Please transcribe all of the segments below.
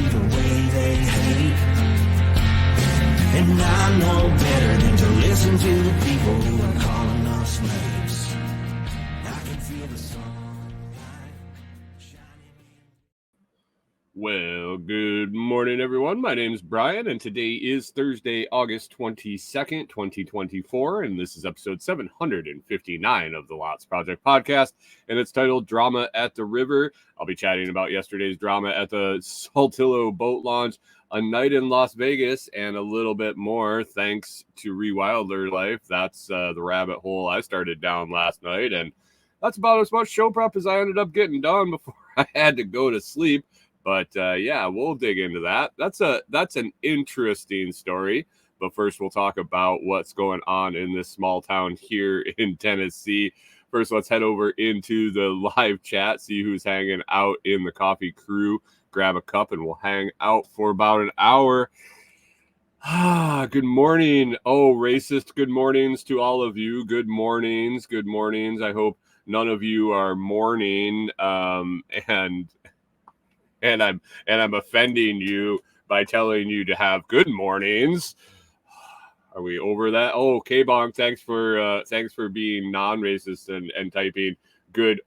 to the way they hate. And I know better than to listen to the people who are calling us slaves. I can feel the sunlight shining. Well, good morning, everyone. My name is Brian, and today is Thursday, August 22nd, 2024, and this is episode 759 of the Lots Project podcast, and it's titled Drama at the River. I'll be chatting about yesterday's drama at the Saltillo boat launch, a night in Las Vegas, and a little bit more thanks to Rewilder Life. That's the rabbit hole I started down last night, and that's about as much show prep as I ended up getting done before I had to go to sleep. But yeah, we'll dig into that. That's an interesting story. But first, we'll talk about what's going on in this small town here in Tennessee. First, let's head over into the live chat, see who's hanging out in the coffee crew. Grab a cup, and we'll hang out for about an hour. Good morning. Oh, racist good mornings to all of you. Good mornings. Good mornings. I hope none of you are mourning. And I'm offending you by telling you to have good mornings. Are we over that? Oh, K-Bong, thanks for being non-racist and typing good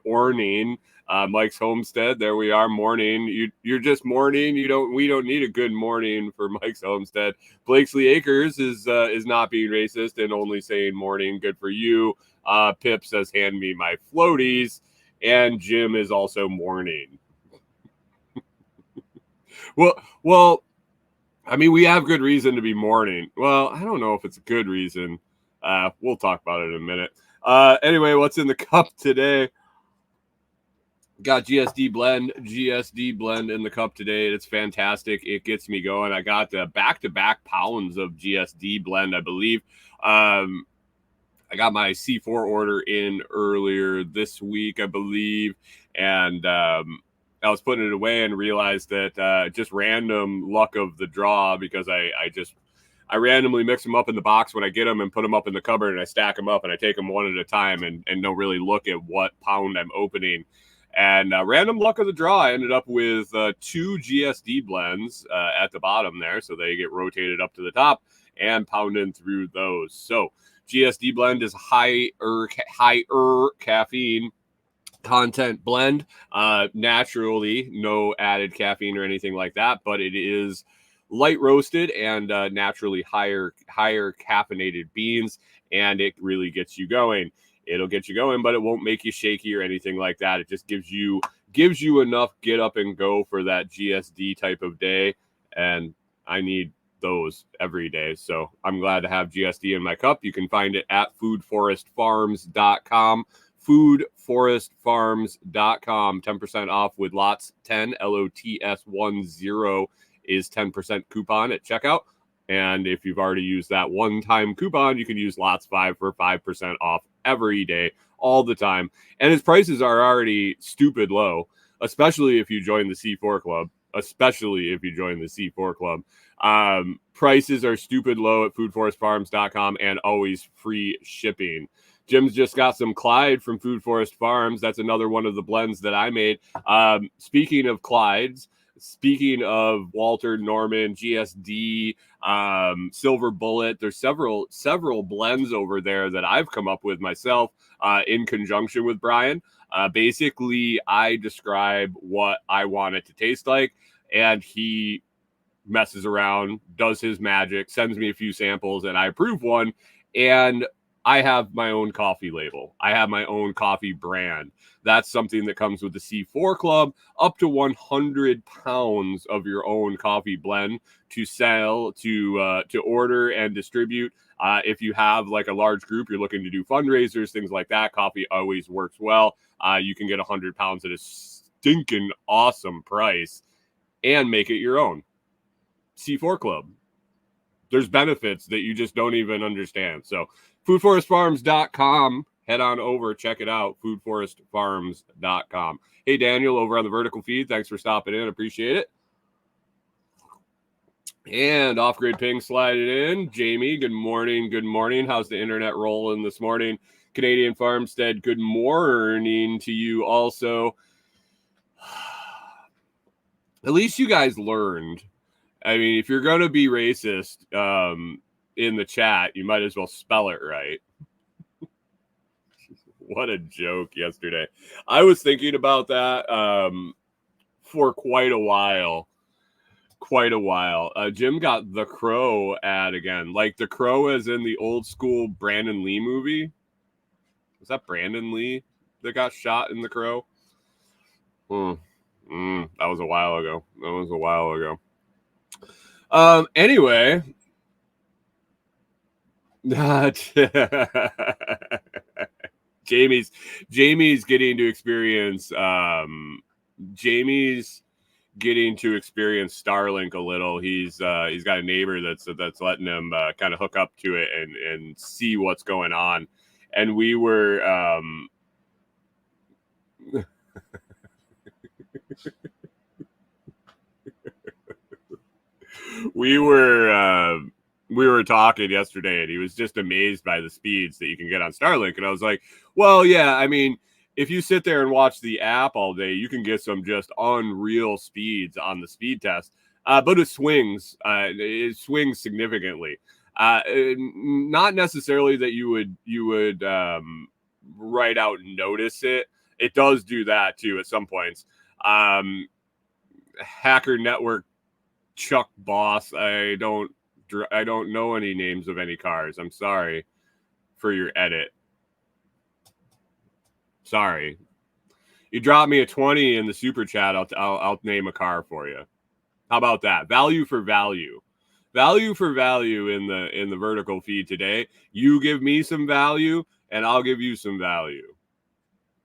orning. Mike's Homestead, there we are, morning. You're just morning. We don't need a good morning for Mike's Homestead. Blakesley Acres is not being racist and only saying morning. Good for you. Pip says hand me my floaties, and Jim is also morning. Well, I mean, we have good reason to be mourning. Well, I don't know if it's a good reason. We'll talk about it in a minute. Anyway, what's in the cup today? Got GSD blend in the cup today. It's fantastic. It gets me going. I got back-to-back pounds of GSD blend, I believe. I got my C4 order in earlier this week, I believe, and I was putting it away and realized that just random luck of the draw, because I randomly mix them up in the box when I get them and put them up in the cupboard, and I stack them up and I take them one at a time and don't really look at what pound I'm opening. And random luck of the draw, I ended up with 2 GSD blends at the bottom there, so they get rotated up to the top and pounding through those. So GSD blend is higher caffeine content blend, naturally no added caffeine or anything like that, but it is light roasted and naturally higher caffeinated beans, and it really gets you going. It'll get you going, but it won't make you shaky or anything like that. It just gives you enough get up and go for that GSD type of day, and I need those every day. So I'm glad to have GSD in my cup. You can find it at foodforestfarms.com. foodforestfarms.com. 10% off with lots 10, LOTS10 is 10% coupon at checkout. And if you've already used that one-time coupon, you can use lots 5 for 5% off every day, all the time. And his prices are already stupid low, especially if you join the C4 club. Prices are stupid low at foodforestfarms.com and always free shipping. Jim's just got some Clyde from Food Forest Farms. That's another one of the blends that I made. Speaking of Clydes, speaking of Walter Norman, GSD, Silver Bullet, there's several blends over there that I've come up with myself in conjunction with Brian. Basically, I describe what I want it to taste like, and he messes around, does his magic, sends me a few samples, and I approve one, and I have my own coffee label. I have my own coffee brand. That's something that comes with the C4 Club, up to 100 pounds of your own coffee blend to sell, to order and distribute. If you have like a large group, you're looking to do fundraisers, things like that, coffee always works well. You can get 100 pounds at a stinking awesome price and make it your own. C4 Club. There's benefits that you just don't even understand. So foodforestfarms.com. Head on over, check it out, foodforestfarms.com. Hey, Daniel, over on the vertical feed, thanks for stopping in. Appreciate it. And off-grid ping slided in. Jamie, good morning. Good morning. How's the internet rolling this morning? Canadian Farmstead, good morning to you also. at least you guys learned. I mean, if you're going to be racist in the chat, you might as well spell it right. What a joke yesterday. I was thinking about that for quite a while. Jim got the Crow ad again. Like the Crow as in the old school Brandon Lee movie. Was that Brandon Lee that got shot in the Crow? That was a while ago. Anyway. Jamie's getting to experience Starlink a little. He's got a neighbor that's letting him kind of hook up to it and see what's going on. And we were we were talking yesterday, and he was just amazed by the speeds that you can get on Starlink. And I was like, well, yeah, I mean, if you sit there and watch the app all day, you can get some just unreal speeds on the speed test. But it swings significantly. Not necessarily that you would right out notice it. It does do that too at some points. Hacker Network Chuck Boss, I don't know any names of any cars. I'm sorry for your edit. Sorry. You drop me a 20 in the super chat, I'll name a car for you. How about that? Value for value. Value for value in the vertical feed today. You give me some value and I'll give you some value.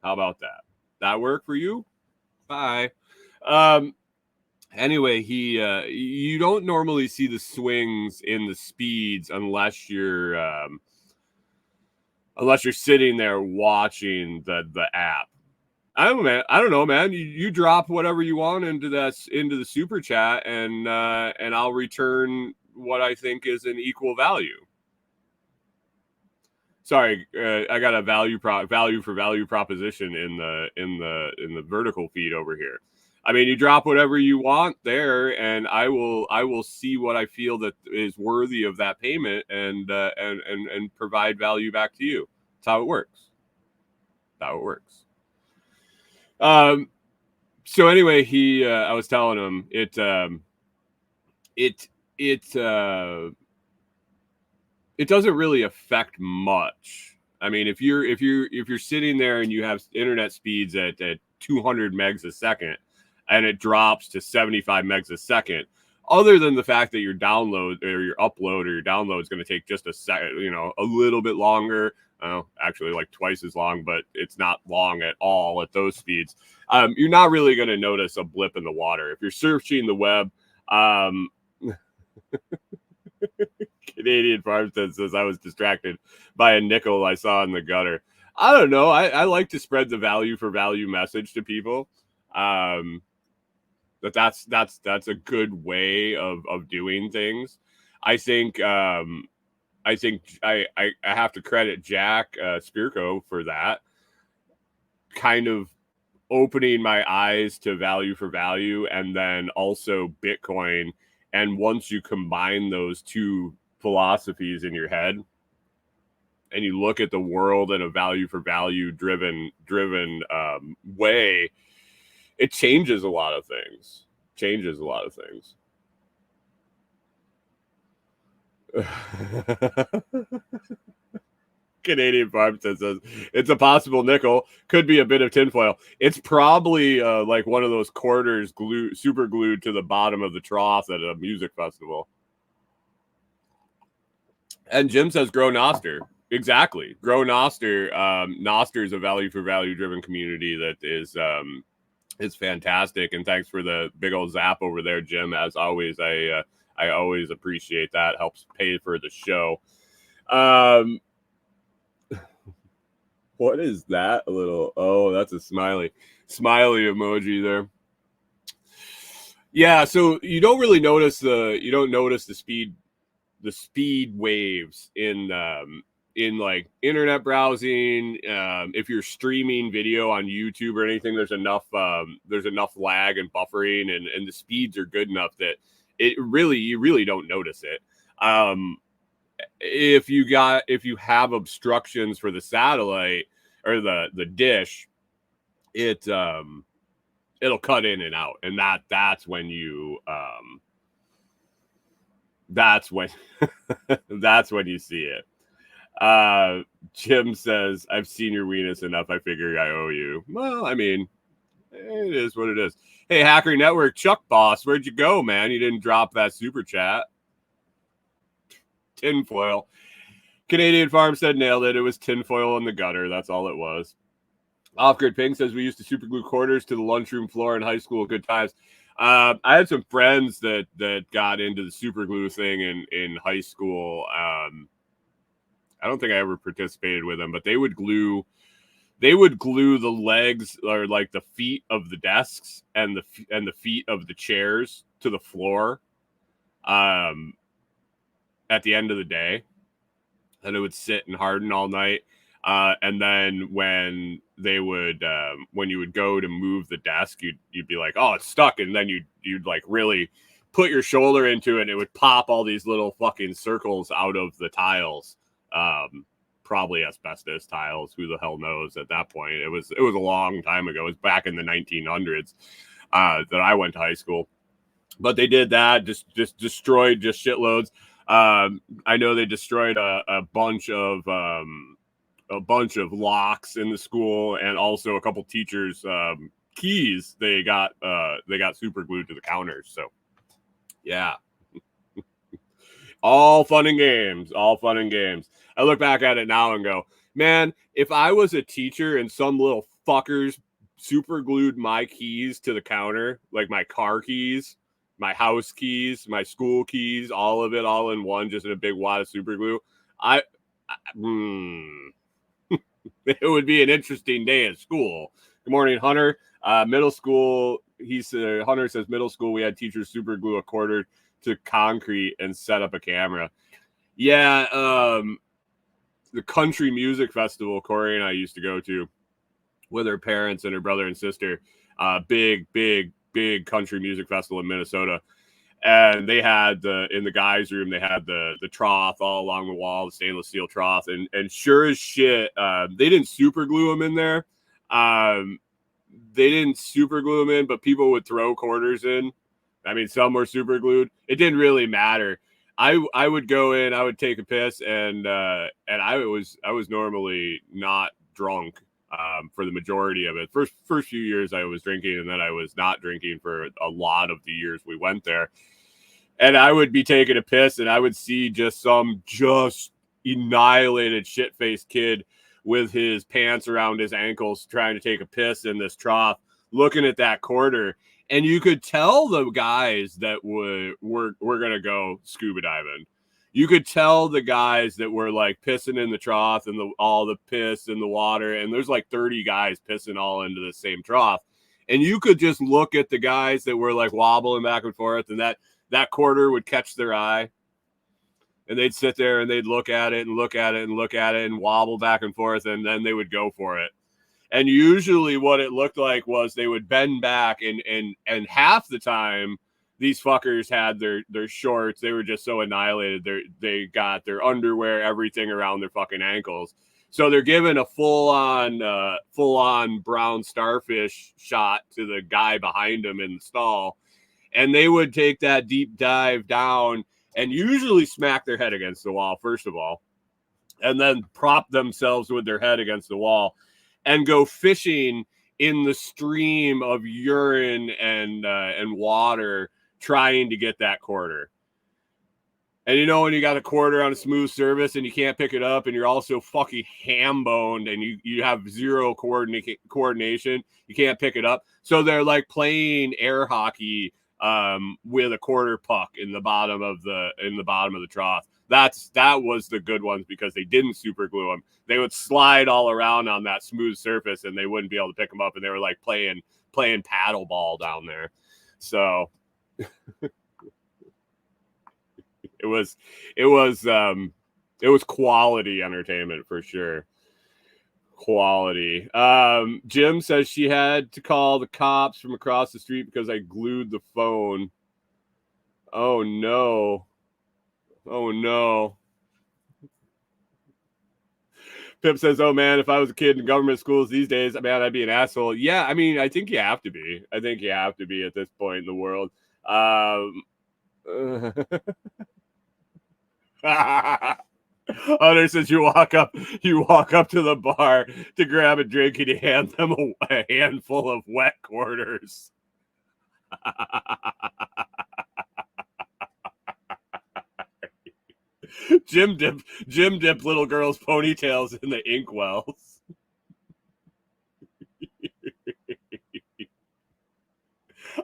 How about that? That work for you? Bye. Anyway, you don't normally see the swings in the speeds unless you're sitting there watching the app. I don't know, man. You drop whatever you want into the super chat, and I'll return what I think is an equal value. Sorry, I got a value for value proposition in the vertical feed over here. I mean, you drop whatever you want there, and I will see what I feel that is worthy of that payment, and provide value back to you. That's how it works. So anyway, I was telling him it doesn't really affect much. I mean, if you're sitting there and you have internet speeds at 200 megs a second, and it drops to 75 megs a second, other than the fact that your download or your upload or your download is going to take just a second, a little bit longer, actually like twice as long, but it's not long at all at those speeds. You're not really going to notice a blip in the water. If you're searching the web, Canadian Farmstead says, I was distracted by a nickel I saw in the gutter. I don't know. I like to spread the value for value message to people. That's a good way of doing things. I think I have to credit Jack Spirko for that, kind of opening my eyes to value for value, and then also Bitcoin. And once you combine those two philosophies in your head, and you look at the world in a value for value driven way, it changes a lot of things. Canadian Farmstead says it's a possible nickel, could be a bit of tinfoil. It's probably like one of those quarters super glued to the bottom of the trough at a music festival. And Jim says grow Nostr. Exactly. Grow Nostr. Nostr is a value for value driven community that is fantastic. And thanks for the big old zap over there, Jim. As always, I always appreciate that. Helps pay for the show. What is that little? Oh, that's a smiley emoji there. Yeah, so you don't really notice the speed waves in like internet browsing, if you're streaming video on YouTube or anything, there's enough lag and buffering, and the speeds are good enough that you really don't notice it. If you have obstructions for the satellite or the dish, it'll cut in and out, and that's when you that's when you see it. Jim says, I've seen your weenus enough, I figure I owe you. Well, I mean, it is what it is. Hey, Hacker Network Chuck Boss, where'd you go, man? You didn't drop that super chat. Tinfoil. Canadian Farmstead nailed it. It was tinfoil in the gutter. That's all it was. Off-Grid Ping says, we used to super glue quarters to the lunchroom floor in high school. Good times. I had some friends that got into the super glue thing in high school. I don't think I ever participated with them, but they would glue the legs, or like the feet of the desks and the feet of the chairs to the floor at the end of the day, and it would sit and harden all night. And then when you would go to move the desk, you'd be like, oh, it's stuck, and then you'd like really put your shoulder into it, and it would pop all these little fucking circles out of the tiles. Probably asbestos tiles. Who the hell knows at that point? It was a long time ago. It was back in the 1900s that I went to high school. But they did that, just destroyed just shitloads. I know they destroyed a bunch of locks in the school, and also a couple teachers' keys. They got super glued to the counters. So yeah. All fun and games. I look back at it now and go, man, if I was a teacher and some little fuckers super glued my keys to the counter, like my car keys, my house keys, my school keys, all of it all in one, just in a big wad of super glue, it would be an interesting day at school. Good morning, Hunter. Middle school, Hunter says middle school, we had teachers super glue a quarter to concrete and set up a camera. Yeah, the country music festival Corey and I used to go to with her parents and her brother and sister. Big country music festival in Minnesota. And they had in the guys' room, they had the trough all along the wall, the stainless steel trough. And sure as shit, they didn't super glue them in there. They didn't super glue them in, but people would throw quarters in. I mean, some were super glued. It didn't really matter. I would go in, I would take a piss, and I was normally not drunk for the majority of it. First few years I was drinking, and then I was not drinking for a lot of the years we went there. And I would be taking a piss, and I would see some annihilated shit-faced kid with his pants around his ankles trying to take a piss in this trough, looking at that quarter. And you could tell the guys that were going to go scuba diving. You could tell the guys that were like pissing in the trough and all the piss in the water. And there's like 30 guys pissing all into the same trough. And you could just look at the guys that were like wobbling back and forth, and that quarter would catch their eye. And they'd sit there and they'd look at it and look at it and look at it and wobble back and forth. And then they would go for it. And usually what it looked like was they would bend back, and half the time these fuckers had their shorts. They were just so annihilated. They got their underwear, everything around their fucking ankles. So they're giving a full on brown starfish shot to the guy behind them in the stall. And they would take that deep dive down and usually smack their head against the wall, first of all, and then prop themselves with their head against the wall and go fishing in the stream of urine and water, trying to get that quarter. And you know, when you got a quarter on a smooth surface and you can't pick it up, and you're also fucking ham-boned and you have zero coordination, you can't pick it up. So they're like playing air hockey with a quarter puck in the bottom of the trough. That was the good ones, because they didn't super glue them. They would slide all around on that smooth surface, and they wouldn't be able to pick them up. And they were like playing paddle ball down there. So it was It was quality entertainment for sure. Quality. Jim says she had to call the cops from across the street because I glued the phone. Oh no. Oh no. Pip says, oh man, if I was a kid in government schools these days, man, I'd be an asshole. Yeah, I mean, I think you have to be. I think you have to be at this point in the world. Hunter says you walk up to the bar to grab a drink and you hand them a handful of wet quarters. Jim dipped little girls' ponytails in the inkwells.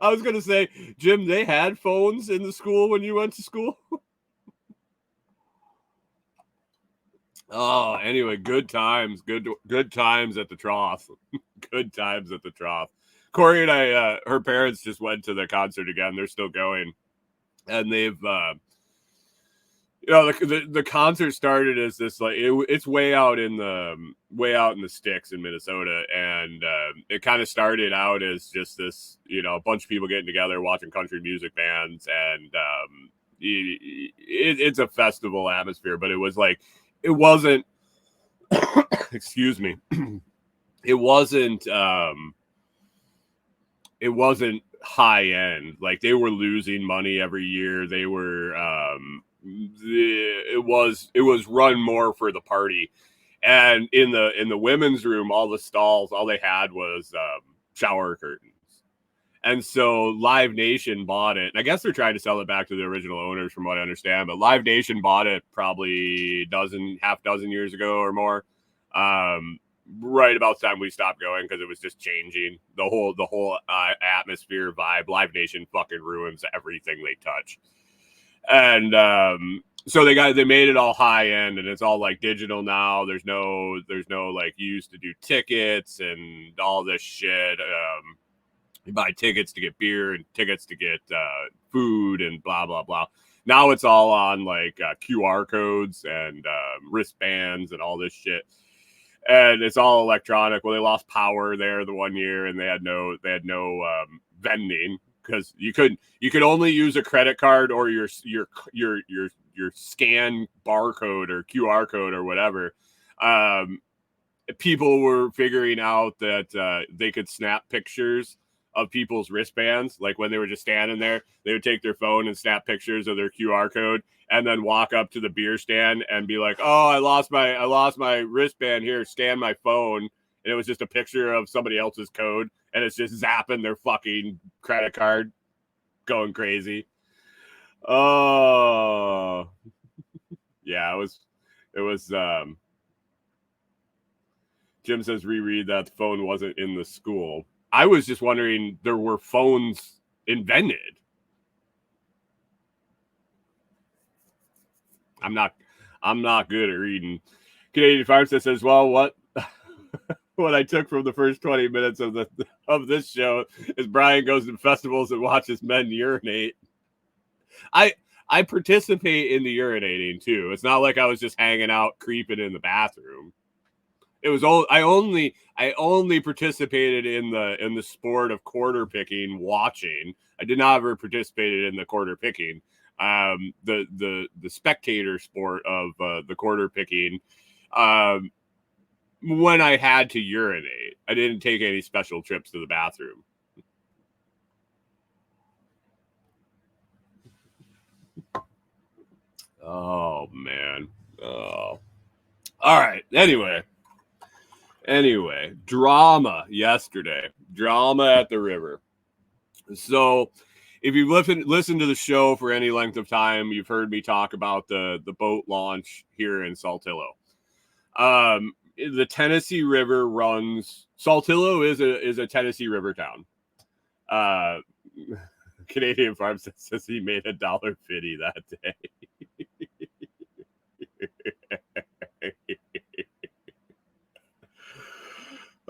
I was gonna say, Jim, they had phones in the school when you went to school. Oh, anyway, good times, good times at the trough. Good times at the trough. Corey and I, her parents just went to the concert again. They're still going, and they've, the concert started as this like it's way out in the sticks in Minnesota, and it kind of started out as just this, a bunch of people getting together watching country music bands, and it's a festival atmosphere, but it was like. It wasn't excuse me. It wasn't high end. Like they were losing money every year. They were it was run more for the party. And in the women's room, all the stalls, all they had was shower curtains. And so Live Nation bought it. I guess they're trying to sell it back to the original owners from what I understand, but Live Nation bought it probably half dozen years ago or more. Right about the time we stopped going because it was just changing the whole atmosphere vibe. Live Nation fucking ruins everything they touch. And so they made it all high end, and it's all like digital now. There's no like you used to do tickets and all this shit. You buy tickets to get beer and tickets to get food and blah, blah, blah. Now it's all on like QR codes and wristbands and all this shit. And it's all electronic. Well, they lost power there the one year, and they had no vending because you could only use a credit card or your scan barcode or QR code or whatever. People were figuring out that they could snap pictures of people's wristbands. Like when they were just standing there, they would take their phone and snap pictures of their QR code and then walk up to the beer stand and be like, oh, I lost my wristband here. Scan my phone. And it was just a picture of somebody else's code. And it's just zapping their fucking credit card, going crazy. Oh, yeah, it was, Jim says, reread that the phone wasn't in the school. I was just wondering, there were phones invented. I'm not good at reading. Canadian Farmstead says, well, what I took from the first 20 minutes of this show is Brian goes to festivals and watches men urinate. I participate in the urinating too. It's not like I was just hanging out creeping in the bathroom. It was I only participated in the sport of quarter picking, watching. I did not ever participated in the quarter picking. The spectator sport of the quarter picking. When I had to urinate, I didn't take any special trips to the bathroom. Oh man. Oh. All right. Anyway, drama yesterday. Drama at the river. So, if you've listened to the show for any length of time, you've heard me talk about the boat launch here in Saltillo. The Tennessee River runs. Saltillo is a Tennessee River town. Canadian Farm says he made $1.50 that day.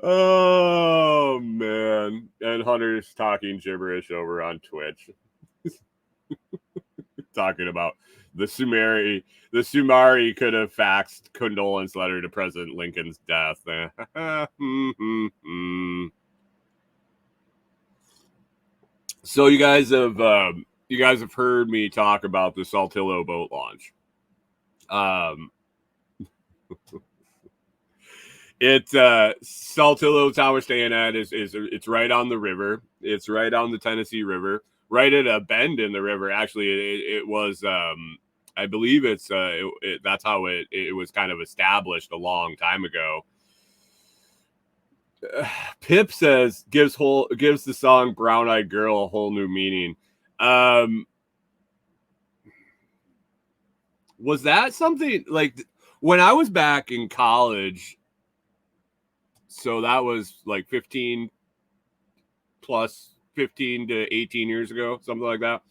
Oh man. And Hunter's talking gibberish over on Twitch. talking about the Sumari could have faxed condolence letter to President Lincoln's death. So you guys have heard me talk about the Saltillo boat launch. Saltillo town we're staying at is it's right on the river. It's right on the Tennessee River, right at a bend in the river. Actually, it was I believe that's how it was kind of established a long time ago. Pip says gives the song "Brown Eyed Girl" a whole new meaning. Was that something like when I was back in college? So that was like 15 to 18 years ago, something like that.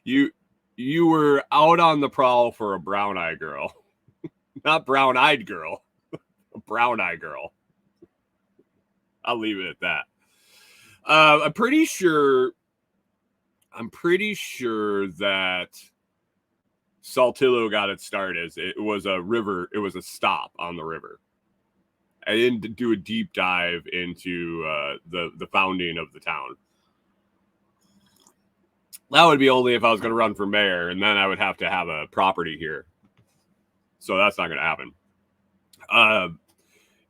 You were out on the prowl for a brown-eyed girl. Not brown-eyed girl. A brown-eyed girl. I'll leave it at that. I'm pretty sure that Saltillo got its start as it was a river. It was a stop on the river. I didn't do a deep dive into the founding of the town. That would be only if I was going to run for mayor, and then I would have to have a property here. So that's not going to happen.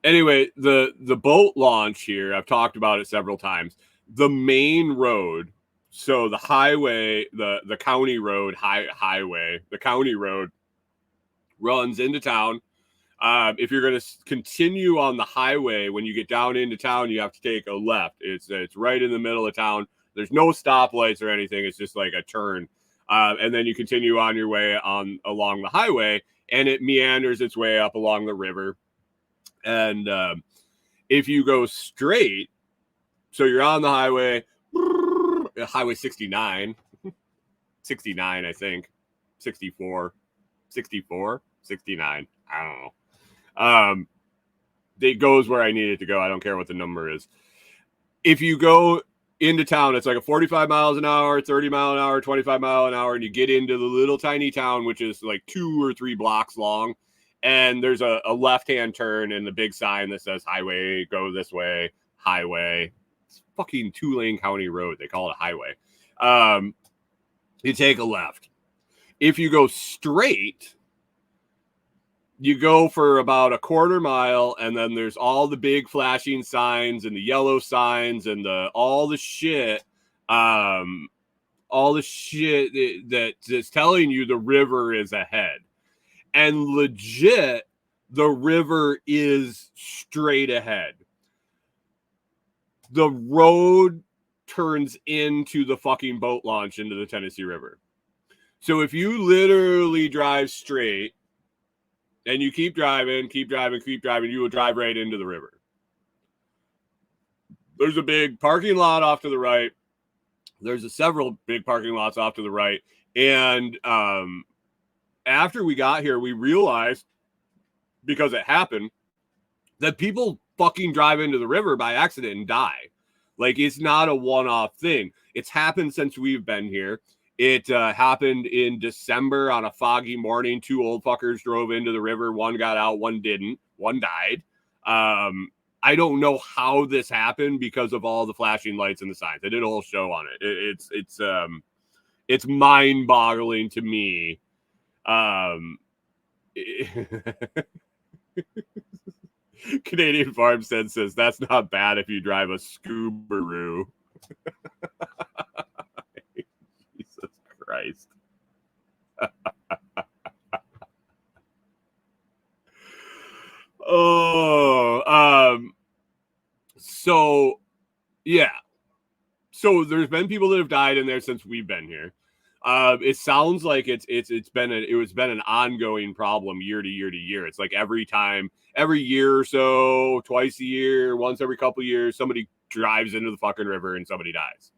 Anyway, the boat launch here, I've talked about it several times. The main road, so the highway, the county road, highway, the county road runs into town. If you're going to continue on the highway, when you get down into town, you have to take a left. It's right in the middle of town. There's no stoplights or anything. It's just like a turn. And then you continue on your way along the highway, and it meanders its way up along the river. And if you go straight, so you're on the highway, Highway 69, 69, I think, 64, 69. I don't know. It goes where I need it to go. I don't care what the number is. If you go into town, it's like a 45 miles an hour, 30 mile an hour, 25 mile an hour, and you get into the little tiny town, which is like 2 or 3 blocks long, and there's a left-hand turn and the big sign that says highway, go this way, highway. It's fucking Tulane County Road. They call it a highway. You take a left. If you go straight, you go for about a quarter mile, and then there's all the big flashing signs and the yellow signs and all the shit that's telling you the river is ahead. And legit, the river is straight ahead. The road turns into the fucking boat launch into the Tennessee River. So if you literally drive straight, and you keep driving, you will drive right into the river. There's a big parking lot off to the right. There's several big parking lots off to the right. And after we got here, we realized, because it happened, that people fucking drive into the river by accident and die. Like, it's not a one-off thing. It's happened since we've been here. It happened in December on a foggy morning. 2 old fuckers drove into the river. One got out, one didn't. One died. I don't know how this happened because of all the flashing lights and the signs. I did a whole show on it. It's mind-boggling to me. Canadian Farmstead says that's not bad if you drive a Subaru. Jesus Christ. So yeah. So there's been people that have died in there since we've been here. It sounds like it's been an ongoing problem year to year to year. It's like every year or so, twice a year, once every couple of years, somebody drives into the fucking river and somebody dies.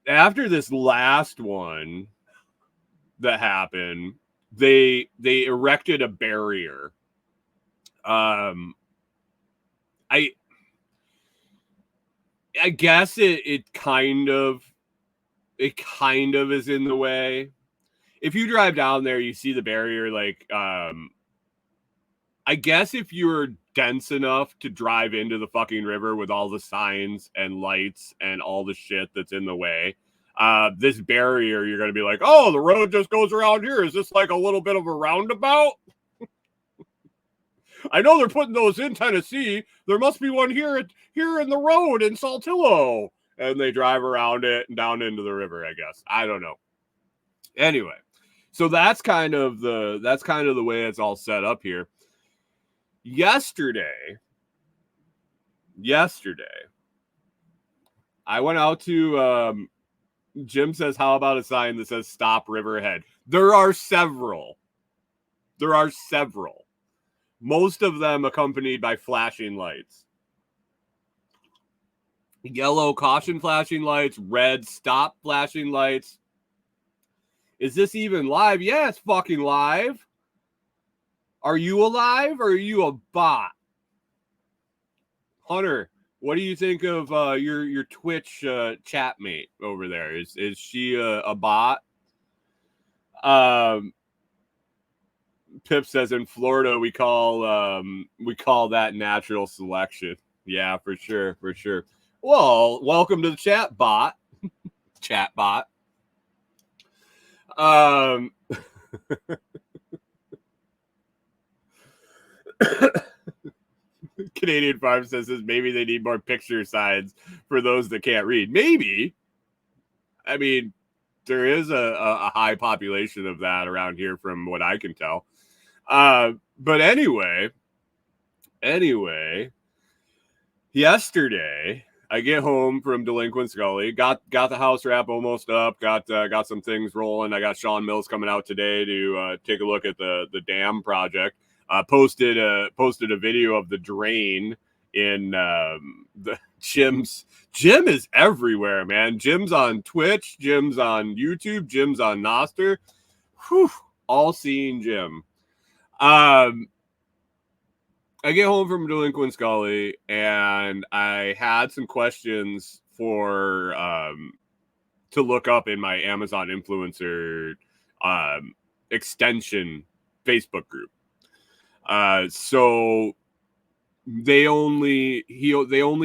After this last one that happened, they erected a barrier. I guess it kind of is in the way. If you drive down there, you see the barrier. Like, I guess if you're dense enough to drive into the fucking river with all the signs and lights and all the shit that's in the way, this barrier, you're going to be like, oh, the road just goes around here. Is this like a little bit of a roundabout? I know they're putting those in Tennessee. There must be one here in the road in Saltillo. And they drive around it and down into the river, I guess. I don't know. Anyway, so that's kind of the way it's all set up here. Yesterday, I went out to Jim says, how about a sign that says stop river ahead? There are several. Most of them accompanied by flashing lights. Yellow caution flashing lights, red stop flashing lights. Is this even live? Yeah, it's fucking live. Are you alive or are you a bot? Hunter, what do you think of your Twitch chat mate over there? Is she a bot? Pip says in Florida we call that natural selection. Yeah, for sure. Well, welcome to the chat bot. Chat bot. Canadian Farm says maybe they need more picture signs for those that can't read. Maybe. I mean, there is a high population of that around here from what I can tell. But anyway, yesterday I get home from Delinquent Scully, got the house wrap almost up, got some things rolling. I got Sean Mills coming out today to take a look at the dam project. Posted a video of the drain in the Jim's. Jim is everywhere, man. Jim's on Twitch, Jim's on YouTube, Jim's on Nostr. Whew, all seeing Jim. I get home from Delinquent Scully and I had some questions for to look up in my Amazon influencer extension Facebook group. So they only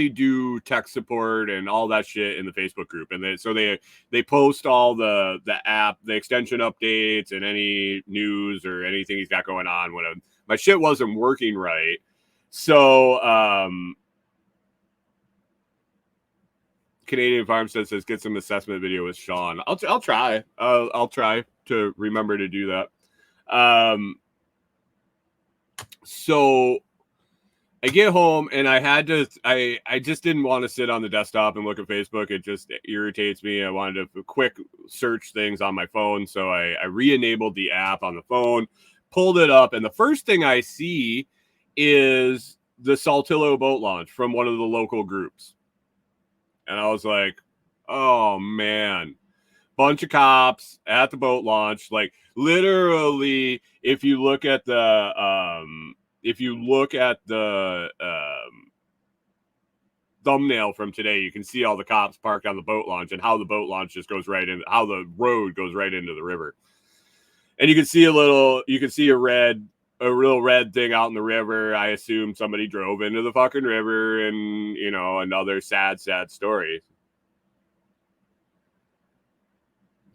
do tech support and all that shit in the Facebook group, and they post all the app, the extension updates, and any news or anything he's got going on. When my shit wasn't working right, so Canadian Farmstead says get some assessment video with Sean. I'll try. I'll try to remember to do that. So I get home and I just didn't want to sit on the desktop and look at Facebook. It just irritates me. I wanted to quick search things on my phone. So I re-enabled the app on the phone, pulled it up. And the first thing I see is the Saltillo boat launch from one of the local groups. And I was like, oh man, bunch of cops at the boat launch. Like literally, if you look at the thumbnail from today, you can see all the cops parked on the boat launch and how the boat launch just goes right in, how the road goes right into the river. And you can see a real red thing out in the river. I assume somebody drove into the fucking river, and another sad story.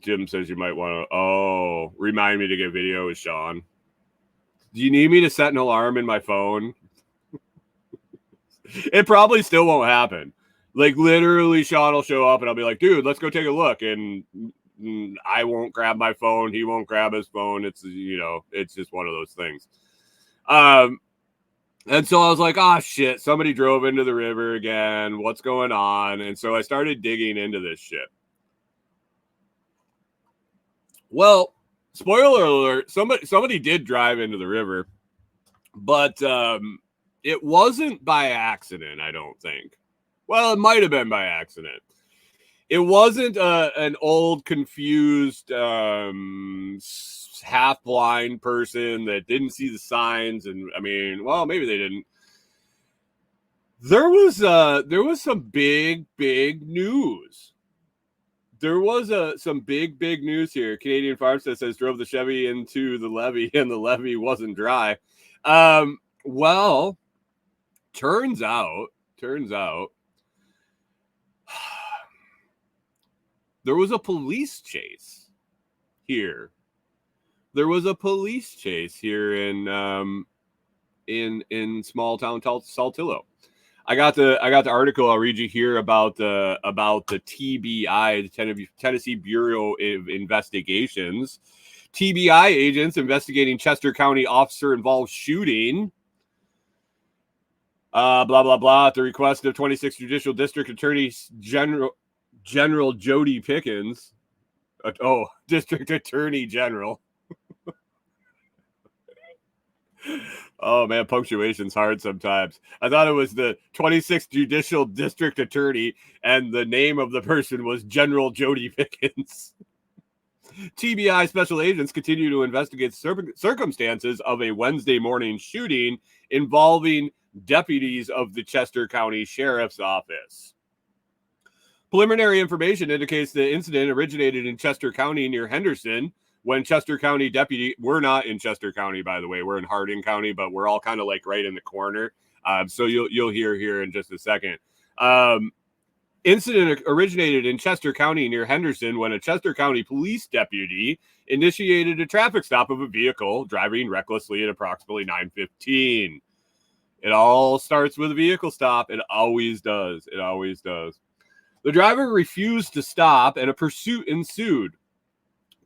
Jim says you might want to remind me to get video with Sean. Do you need me to set an alarm in my phone? It probably still won't happen. Like literally Sean will show up and I'll be like, dude, let's go take a look. And I won't grab my phone. He won't grab his phone. It's, it's just one of those things. And so I was like, oh shit, somebody drove into the river again. What's going on? And so I started digging into this shit. Well, spoiler alert, somebody did drive into the river, but it wasn't by accident, I don't think. Well, it might have been by accident. It wasn't an old, confused, half-blind person that didn't see the signs. And, maybe they didn't. There was some big news. There was some big news here. Canadian Farmstead says drove the Chevy into the levee and the levee wasn't dry. Well, turns out there was a police chase here. There was a police chase here in small town Saltillo. I got the article. I'll read you here about the TBI, the Tennessee Bureau of Investigations. TBI agents investigating Chester County officer involved shooting. Blah blah blah. At the request of 26th Judicial District Attorney General Jody Pickens. District Attorney General. Oh man, punctuation's hard sometimes. I thought it was the 26th Judicial District Attorney, and the name of the person was General Jody Pickens. TBI special agents continue to investigate circumstances of a Wednesday morning shooting involving deputies of the Chester County Sheriff's Office. Preliminary information indicates the incident originated in Chester County near Henderson, when Chester County deputy, we're not in Chester County, by the way, we're in Hardin County, but we're all kind of like right in the corner. So you'll hear here in just a second. Incident originated in Chester County near Henderson when a Chester County police deputy initiated a traffic stop of a vehicle driving recklessly at approximately 9:15. It all starts with a vehicle stop. It always does. It always does. The driver refused to stop and a pursuit ensued.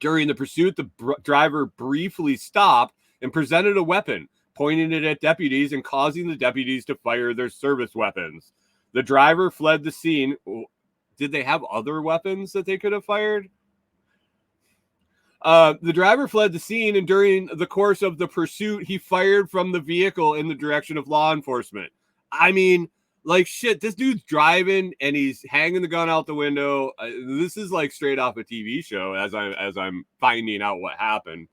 During the pursuit, the driver briefly stopped and presented a weapon, pointing it at deputies and causing the deputies to fire their service weapons. The driver fled the scene. Did they have other weapons that they could have fired? The driver fled the scene, and during the course of the pursuit, he fired from the vehicle in the direction of law enforcement. I mean, like shit, this dude's driving and he's hanging the gun out the window. This is like straight off a TV show as I'm finding out what happened.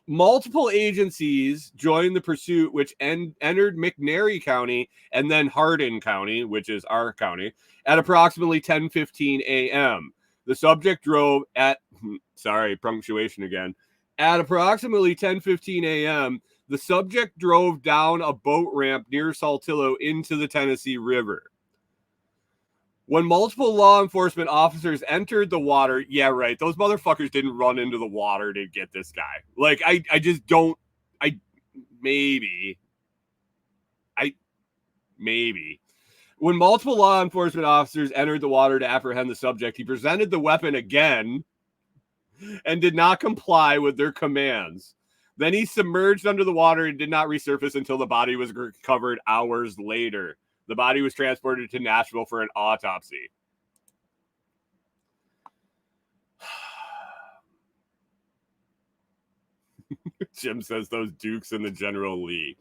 Multiple agencies joined the pursuit, which entered McNairy County and then Hardin County, which is our county, at approximately 10:15 a.m. The subject drove at, punctuation again, at approximately 10:15 a.m., the subject drove down a boat ramp near Saltillo into the Tennessee River. When multiple law enforcement officers entered the water, yeah, right, those motherfuckers didn't run into the water to get this guy. Like, I just don't, maybe. When multiple law enforcement officers entered the water to apprehend the subject, he presented the weapon again and did not comply with their commands. Then he submerged under the water and did not resurface until the body was recovered hours later. The body was transported to Nashville for an autopsy. Jim says those Dukes in the General Lee.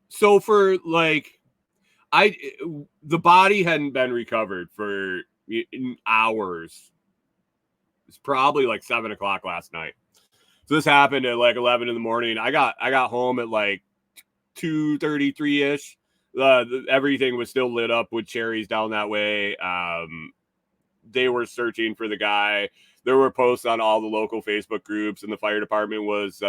So for like, the body hadn't been recovered for hours. It's probably like 7 o'clock last night. So this happened at like 11 in the morning. I got home at like 2:33-ish. Everything was still lit up with cherries down that way. They were searching for the guy. There were posts on all the local Facebook groups, and the fire department was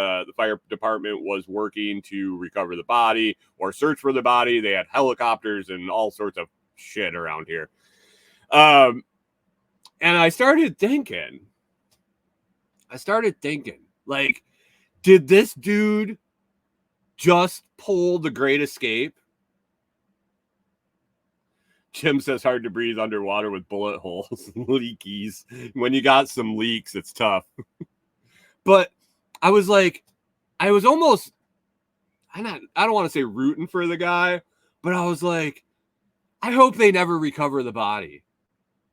working to recover the body or search for the body. They had helicopters and all sorts of shit around here. And I started thinking, like, did this dude just pull the Great Escape? Jim says hard to breathe underwater with bullet holes, leakies. When you got some leaks, it's tough. But I was almost, I don't want to say rooting for the guy, but I was like, I hope they never recover the body.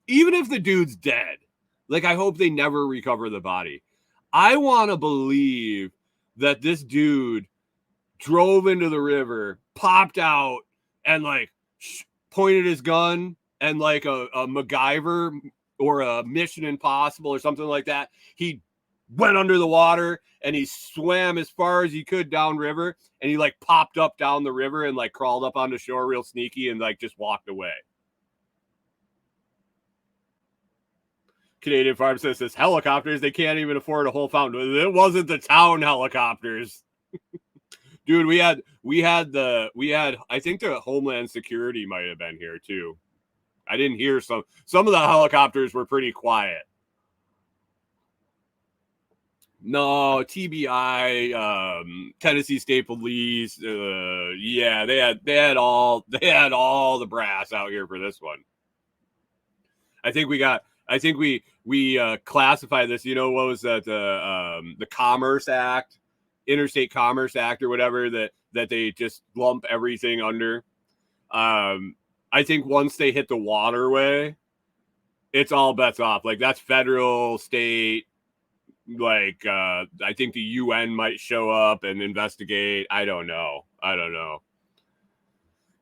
Even if the dude's dead, like, I hope they never recover the body. I want to believe that this dude drove into the river, popped out, and like pointed his gun, and like a MacGyver or a Mission Impossible or something like that, he went under the water and he swam as far as he could downriver, and he like popped up down the river and like crawled up onto shore real sneaky and like just walked away. Canadian Farm says this helicopters, they can't even afford a whole fountain. It wasn't the town helicopters. Dude, we had I think the Homeland Security might have been here too. I didn't hear some of the helicopters were pretty quiet. No, TBI, Tennessee State Police, yeah, they had all the brass out here for this one. I think we classify this, you know, what was that, the Commerce Act, Interstate Commerce Act or whatever, that they just lump everything under. I think once they hit the waterway, it's all bets off. Like that's federal, state, like I think the UN might show up and investigate. I don't know.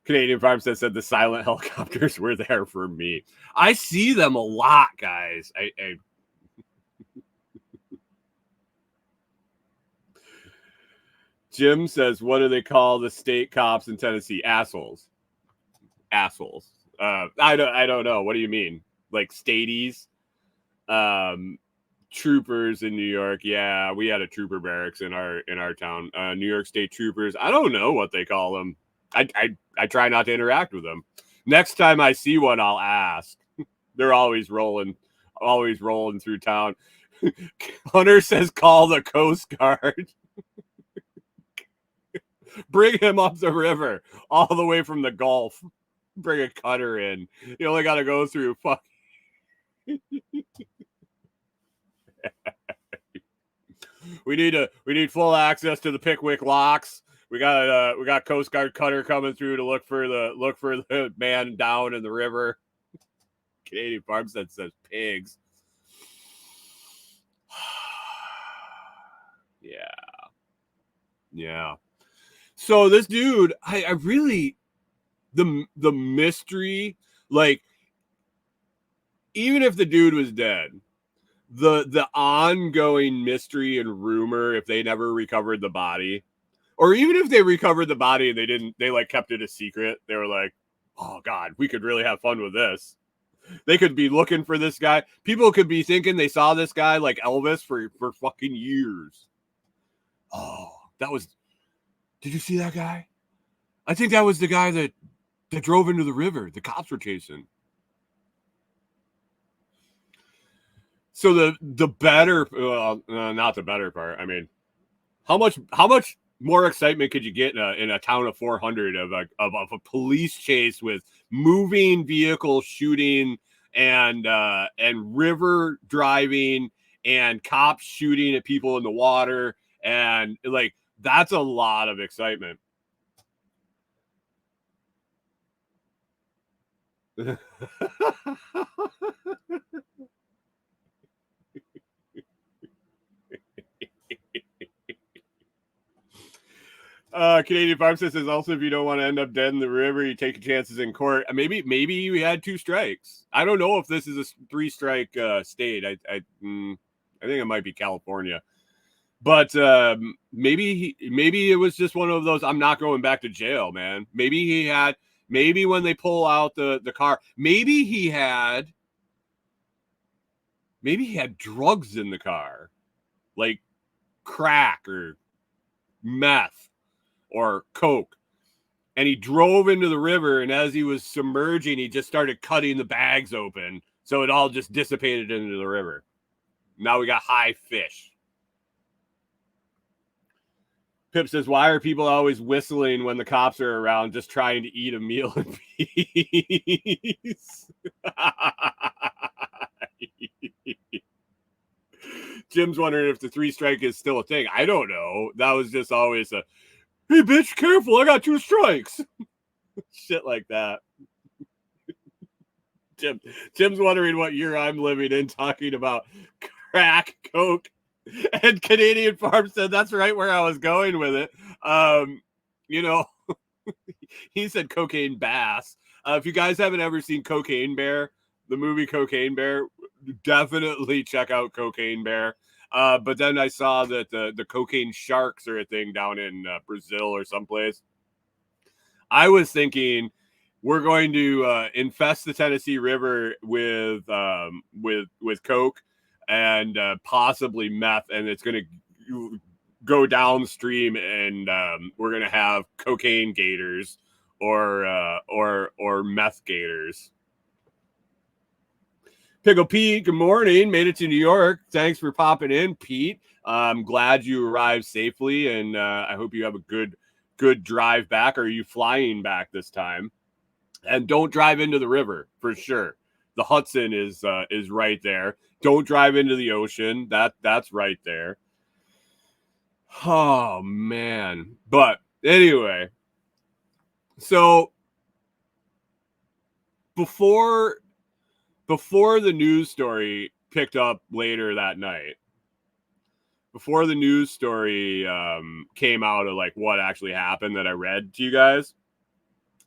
Canadian Farm said the silent helicopters were there for me. I see them a lot, guys. I Jim says, what do they call the state cops in Tennessee? Assholes. I don't know. What do you mean? Like stadies? Troopers in New York. Yeah, we had a trooper barracks in our town. New York State Troopers. I don't know what they call them. I try not to interact with them. Next time I see one, I'll ask. They're always rolling through town. Hunter says, call the Coast Guard. Bring him up the river, all the way from the Gulf. Bring a cutter in. You only got to go through. Fuck. We need full access to the Pickwick locks. We got Coast Guard cutter coming through to look for the man down in the river. Canadian Farmstead says pigs. Yeah. So this dude, I really, the mystery, like, even if the dude was dead, the ongoing mystery and rumor, if they never recovered the body, or even if they recovered the body and they like kept it a secret, they were like, oh God, we could really have fun with this. They could be looking for this guy. People could be thinking they saw this guy like Elvis for fucking years. Oh, did you see that guy? I think that was the guy that drove into the river. The cops were chasing. So the better, not the better part. I mean, how much more excitement could you get in a town of 400 of a police chase with moving vehicle shooting and river driving and cops shooting at people in the water, and like that's a lot of excitement. Canadian Farm says also, if you don't want to end up dead in the river, you take your chances in court. Maybe we had 2 strikes. I don't know if this is a 3-strike state. I think it might be California, but maybe it was just one of those. I'm not going back to jail, man. Maybe when they pull out the car, maybe he had drugs in the car, like crack or meth or coke, and he drove into the river, and as he was submerging, he just started cutting the bags open, so it all just dissipated into the river. Now we got high fish. Pip says, why are people always whistling when the cops are around, just trying to eat a meal in peace? Jim's wondering if the 3-strike is still a thing. I don't know. That was just always a, hey, bitch, careful, I got 2 strikes. Shit like that. Jim's wondering what year I'm living in, talking about crack, coke, and Canadian Farm said that's right where I was going with it. He said cocaine bass. If you guys haven't ever seen Cocaine Bear, the movie Cocaine Bear, definitely check out Cocaine Bear. But then I saw that the cocaine sharks are a thing down in Brazil or someplace. I was thinking we're going to infest the Tennessee River with coke and possibly meth, and it's going to go downstream, and we're going to have cocaine gators or meth gators. Pickle Pete, good morning. Made it to New York. Thanks for popping in, Pete. I'm glad you arrived safely, and I hope you have a good drive back. Or are you flying back this time? And don't drive into the river for sure. The Hudson is right there. Don't drive into the ocean. That's right there. Oh man. But anyway, so before the news story picked up later that night, before the news story came out of like what actually happened that I read to you guys,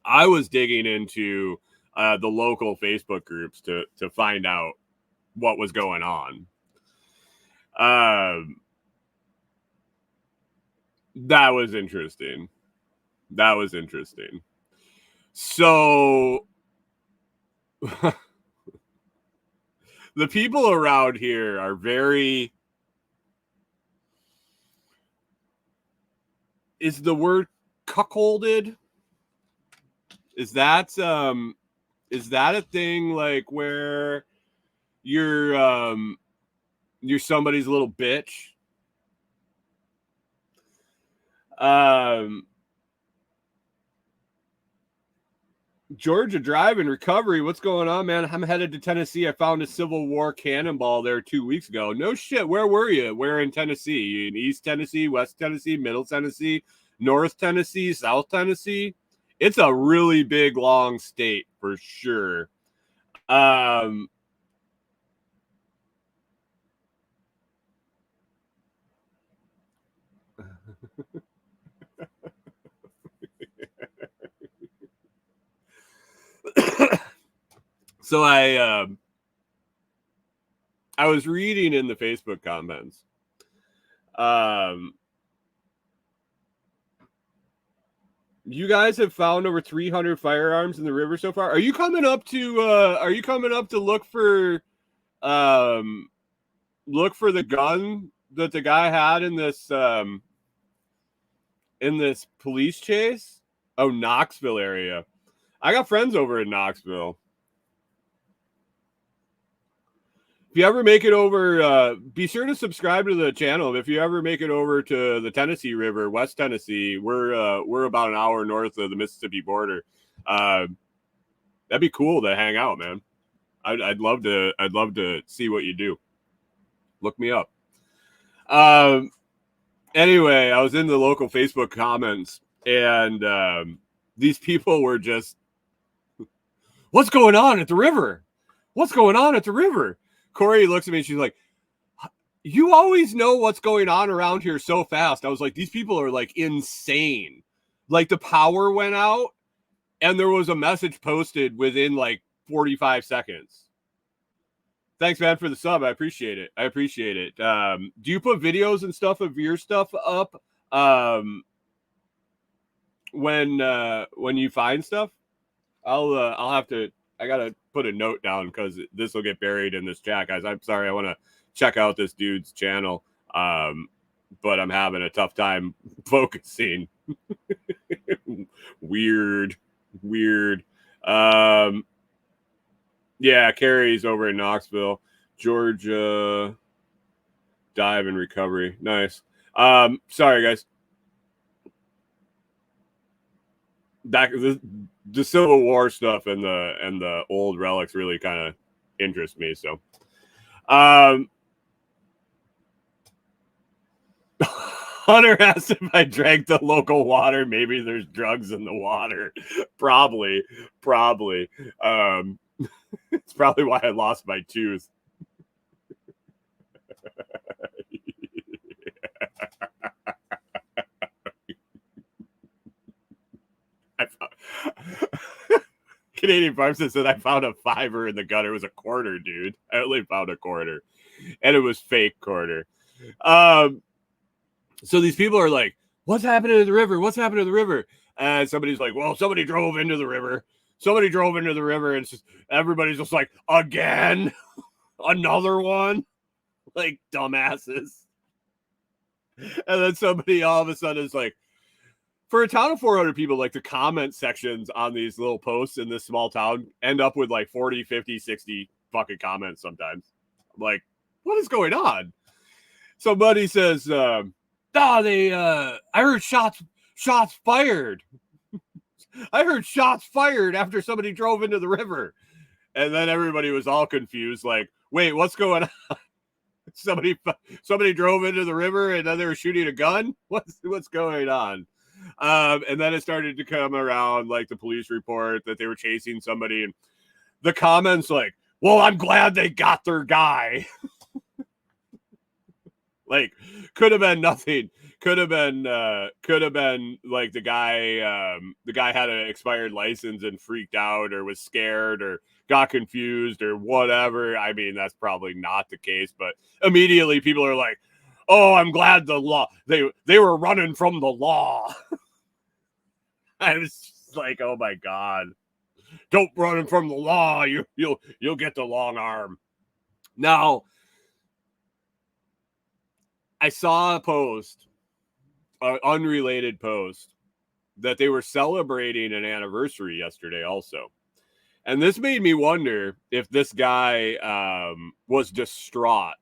I was digging into the local Facebook groups to find out what was going on. That was interesting. So the people around here are very... Is the word cuckolded? Is that a thing, like where you're somebody's little bitch? Georgia Drive in recovery. What's going on, man? I'm headed to Tennessee. I found a Civil War cannonball there 2 weeks ago. No shit. Where were you? Where in Tennessee? In East Tennessee, West Tennessee, Middle Tennessee, North Tennessee, South Tennessee? It's a really big, long state for sure. So I was reading in the Facebook comments. You guys have found over 300 firearms in the river so far. Are you coming up to look for the gun that the guy had in this police chase? Oh, Knoxville area. I got friends over in Knoxville. If you ever make it over, be sure to subscribe to the channel. If you ever make it over to the Tennessee River, West Tennessee, we're about an hour north of the Mississippi border. That'd be cool to hang out, man. I'd love to see what you do. Look me up. Anyway, I was in the local Facebook comments, and these people were just, "What's going on at the river? What's going on at the river?" Corey looks at me and she's like, "You always know what's going on around here so fast." I was like, these people are like insane. Like the power went out and there was a message posted within like 45 seconds. Thanks, man, for the sub. I appreciate it. Do you put videos and stuff of your stuff up when you find stuff? I'll have to... I gotta put a note down because this will get buried in this chat, guys. I'm sorry. I want to check out this dude's channel, but I'm having a tough time focusing. Weird. Yeah, Carrie's over in Knoxville, Georgia. Dive in recovery. Nice. Sorry, guys. Back the Civil War stuff and the old relics really kind of interest me. So, Hunter asked if I drank the local water. Maybe there's drugs in the water. Probably. It's probably why I lost my tooth. Canadian Farmstead said, "I found a $5 in the gutter." It was a quarter, dude. I only found a quarter, and it was fake quarter. So these people are like, what's happening to the river? What's happening to the river? And somebody's like, well, somebody drove into the river. Somebody drove into the river. And it's just, everybody's just like, again? Another one? Like, dumbasses. And then somebody all of a sudden is like, for a town of 400 people, like the comment sections on these little posts in this small town end up with like 40, 50, 60 fucking comments sometimes. I'm like, what is going on? Somebody says, I heard shots fired. I heard shots fired after somebody drove into the river. And then everybody was all confused, like, wait, what's going on? Somebody drove into the river and then they were shooting a gun? What's going on? And then it started to come around, like the police report that they were chasing somebody, and the comments like, well, I'm glad they got their guy. Like, could have been nothing. Could have been like the guy had an expired license and freaked out or was scared or got confused or whatever. I mean, that's probably not the case, but immediately people are like, oh, I'm glad the law, they were running from the law. I was just like, oh my God, don't run from the law. You'll get the long arm. Now, I saw a post, an unrelated post, that they were celebrating an anniversary yesterday also. And this made me wonder if this guy was distraught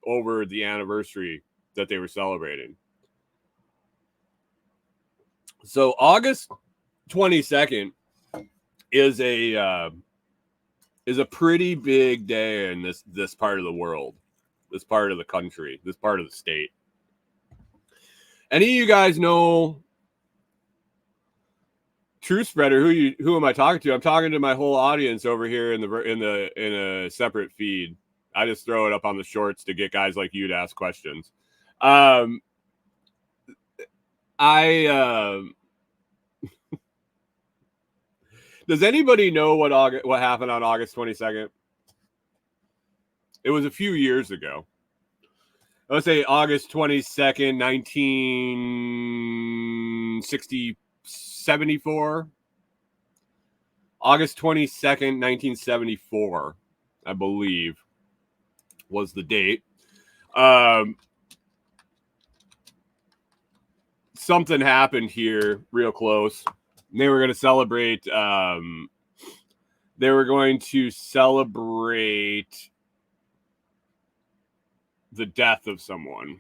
over the anniversary that they were celebrating. So August 22nd is a pretty big day in this part of the world, this part of the country, this part of the state. Any of you guys know True Spreader? Who am I talking to? I'm talking to my whole audience over here in a separate feed. I just throw it up on the shorts to get guys like you to ask questions. Does anybody know what happened on August 22nd? It was a few years ago. Let's say August 22nd, 1974. August 22nd, 1974, I believe, was the date. Something happened here real close. They were going to celebrate. They were going to celebrate the death of someone.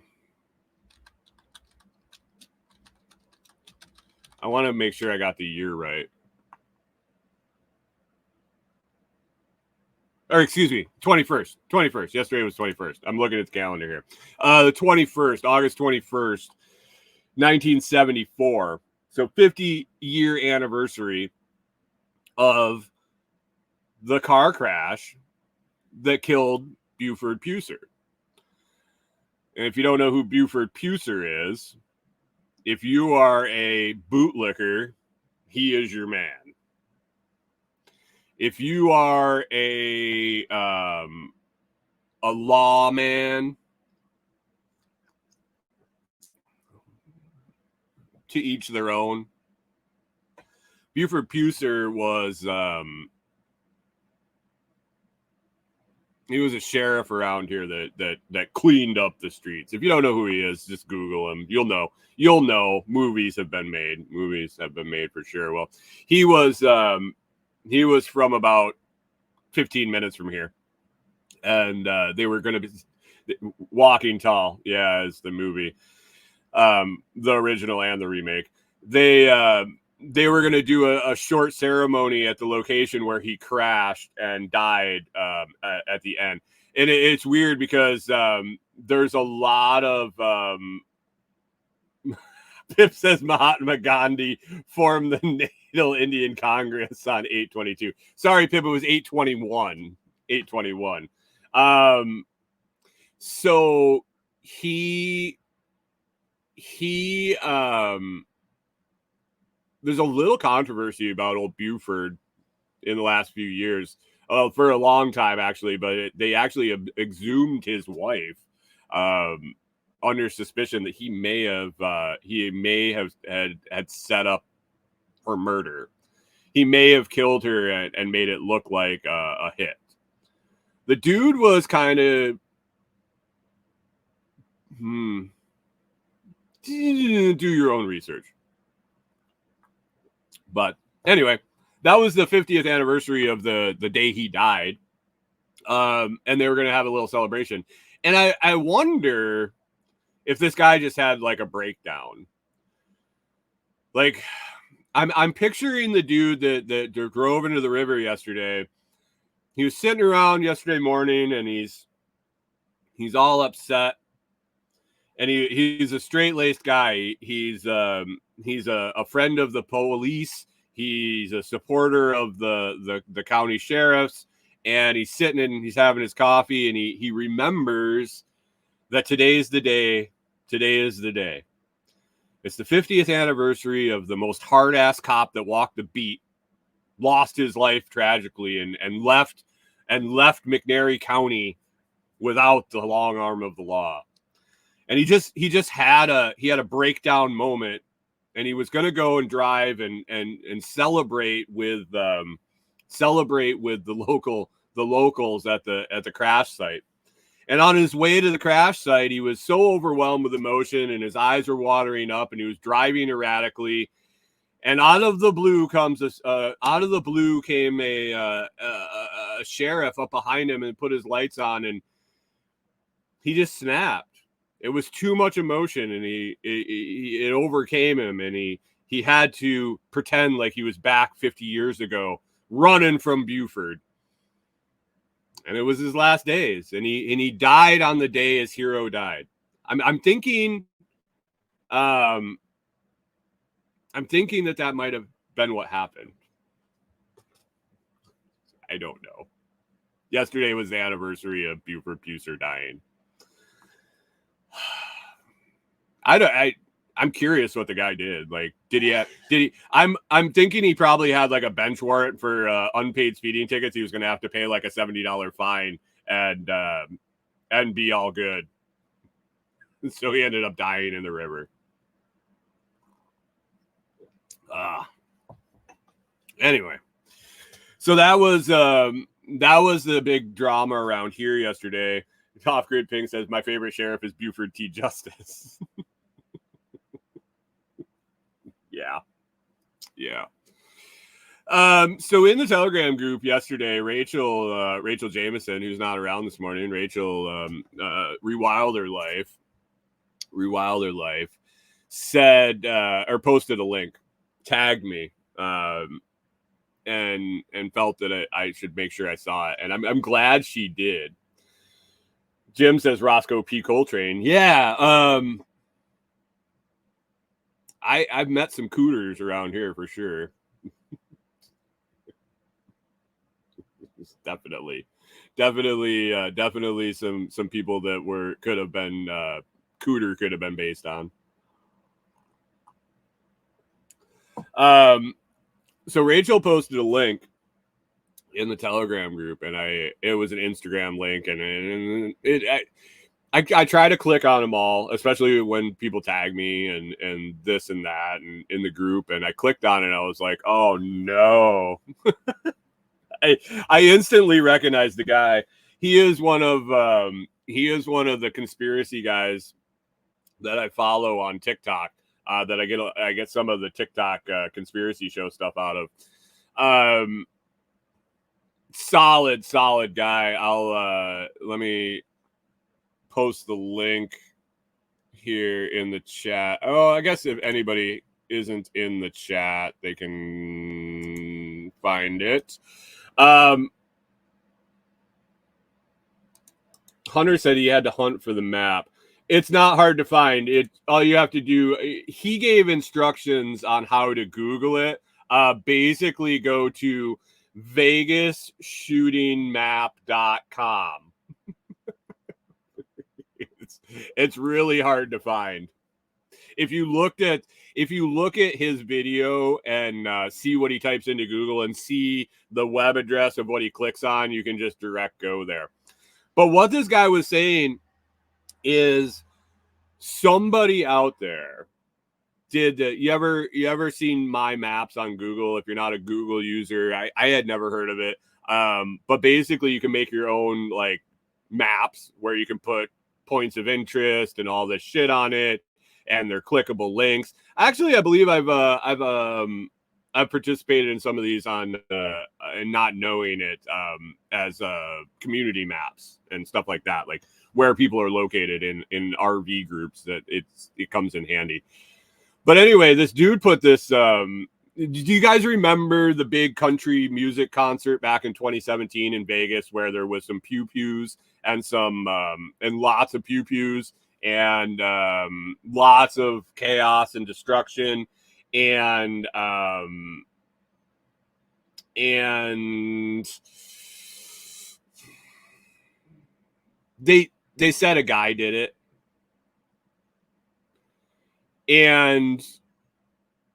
I want to make sure I got the year right. Or excuse me, 21st. 21st. Yesterday was 21st. I'm looking at the calendar here. The 21st, August 21st, 1974. So 50-year anniversary of the car crash that killed Buford Puser. And if you don't know who Buford Puser is, if you are a bootlicker, he is your man. If you are a lawman, to each their own. Buford Puser was he was a sheriff around here that cleaned up the streets. If you don't know who he is, just Google him. You'll know. Movies have been made. Movies have been made for sure. Well, he was from about 15 minutes from here, and they were going to be Walking Tall. Yeah, is the movie, the original and the remake. They were going to do a short ceremony at the location where he crashed and died at the end. And it's weird because there's a lot of Pip says Mahatma Gandhi formed the Natal Indian Congress on 8/22. Sorry, Pip, it was 8/21. 8/21. So he there's a little controversy about old Buford in the last few years. For a long time, actually, but they actually exhumed his wife under suspicion that he may have had set up her murder. He may have killed her and made it look like a hit. The dude was kind of do your own research. But anyway, that was the 50th anniversary of the day he died. And they were going to have a little celebration. And I wonder if this guy just had like a breakdown. Like, I'm picturing the dude that drove into the river yesterday. He was sitting around yesterday morning and he's all upset. And he's a straight-laced guy. He's a friend of the police. He's a supporter of the county sheriffs. And he's sitting and he's having his coffee, and he remembers that today is the day. Today is the day. It's the 50th anniversary of the most hard-ass cop that walked the beat, lost his life tragically, and left McNairy County without the long arm of the law. And he just had a breakdown moment, and he was going to go and drive and celebrate with the locals at the crash site. And on his way to the crash site, he was so overwhelmed with emotion, and his eyes were watering up, and he was driving erratically. And out of the blue came a sheriff up behind him and put his lights on, and he just snapped. It was too much emotion, and it overcame him, and he had to pretend like he was back 50 years ago, running from Buford. And it was his last days, and he died on the day his hero died. I'm thinking that might have been what happened. I don't know. Yesterday was the anniversary of Buford Bucer dying. I'm curious what the guy did. Like, I'm thinking he probably had like a bench warrant for unpaid speeding tickets. He was going to have to pay like a $70 fine and be all good. So he ended up dying in the river. Anyway, so that was the big drama around here yesterday. Off Grid Pink says my favorite sheriff is Buford T. Justice. Yeah. So in the Telegram group yesterday, Rachel Jameson, who's not around this morning, Rachel Rewild Her Life, said or posted a link, tagged me, and felt that I should make sure I saw it, and I'm glad she did. Jim says Roscoe P. Coltrane. Yeah. I've met some cooters around here for sure. Definitely some people that could have been based on. So Rachel posted a link in the Telegram group, and it was an Instagram link, and I try to click on them all, especially when people tag me and this and that and in the group, and I clicked on it and I was like, oh no. I instantly recognized the guy. He is one of the conspiracy guys that I follow on TikTok, that I get some of the TikTok conspiracy show stuff out of. Solid guy. I'll let me post the link here in the chat. Oh, I guess if anybody isn't in the chat, they can find it. Hunter said he had to hunt for the map. It's not hard to find. All you have to do, he gave instructions on how to Google it. Basically go to vegasshootingmap.com. It's really hard to find. If you look at his video and see what he types into Google and see the web address of what he clicks on, you can just direct go there. But what this guy was saying is somebody out there did you ever seen My Maps on Google? If you're not a Google user, I had never heard of it. But basically you can make your own like maps where you can put points of interest and all this shit on it, and they're clickable links. Actually, I believe I've participated in some of these on and not knowing it as community maps and stuff like that, like where people are located in RV groups. That it comes in handy. But anyway, this dude put this. Do you guys remember the big country music concert back in 2017 in Vegas, where there was some pew pews and some and lots of pew pews and lots of chaos and destruction and they said a guy did it, and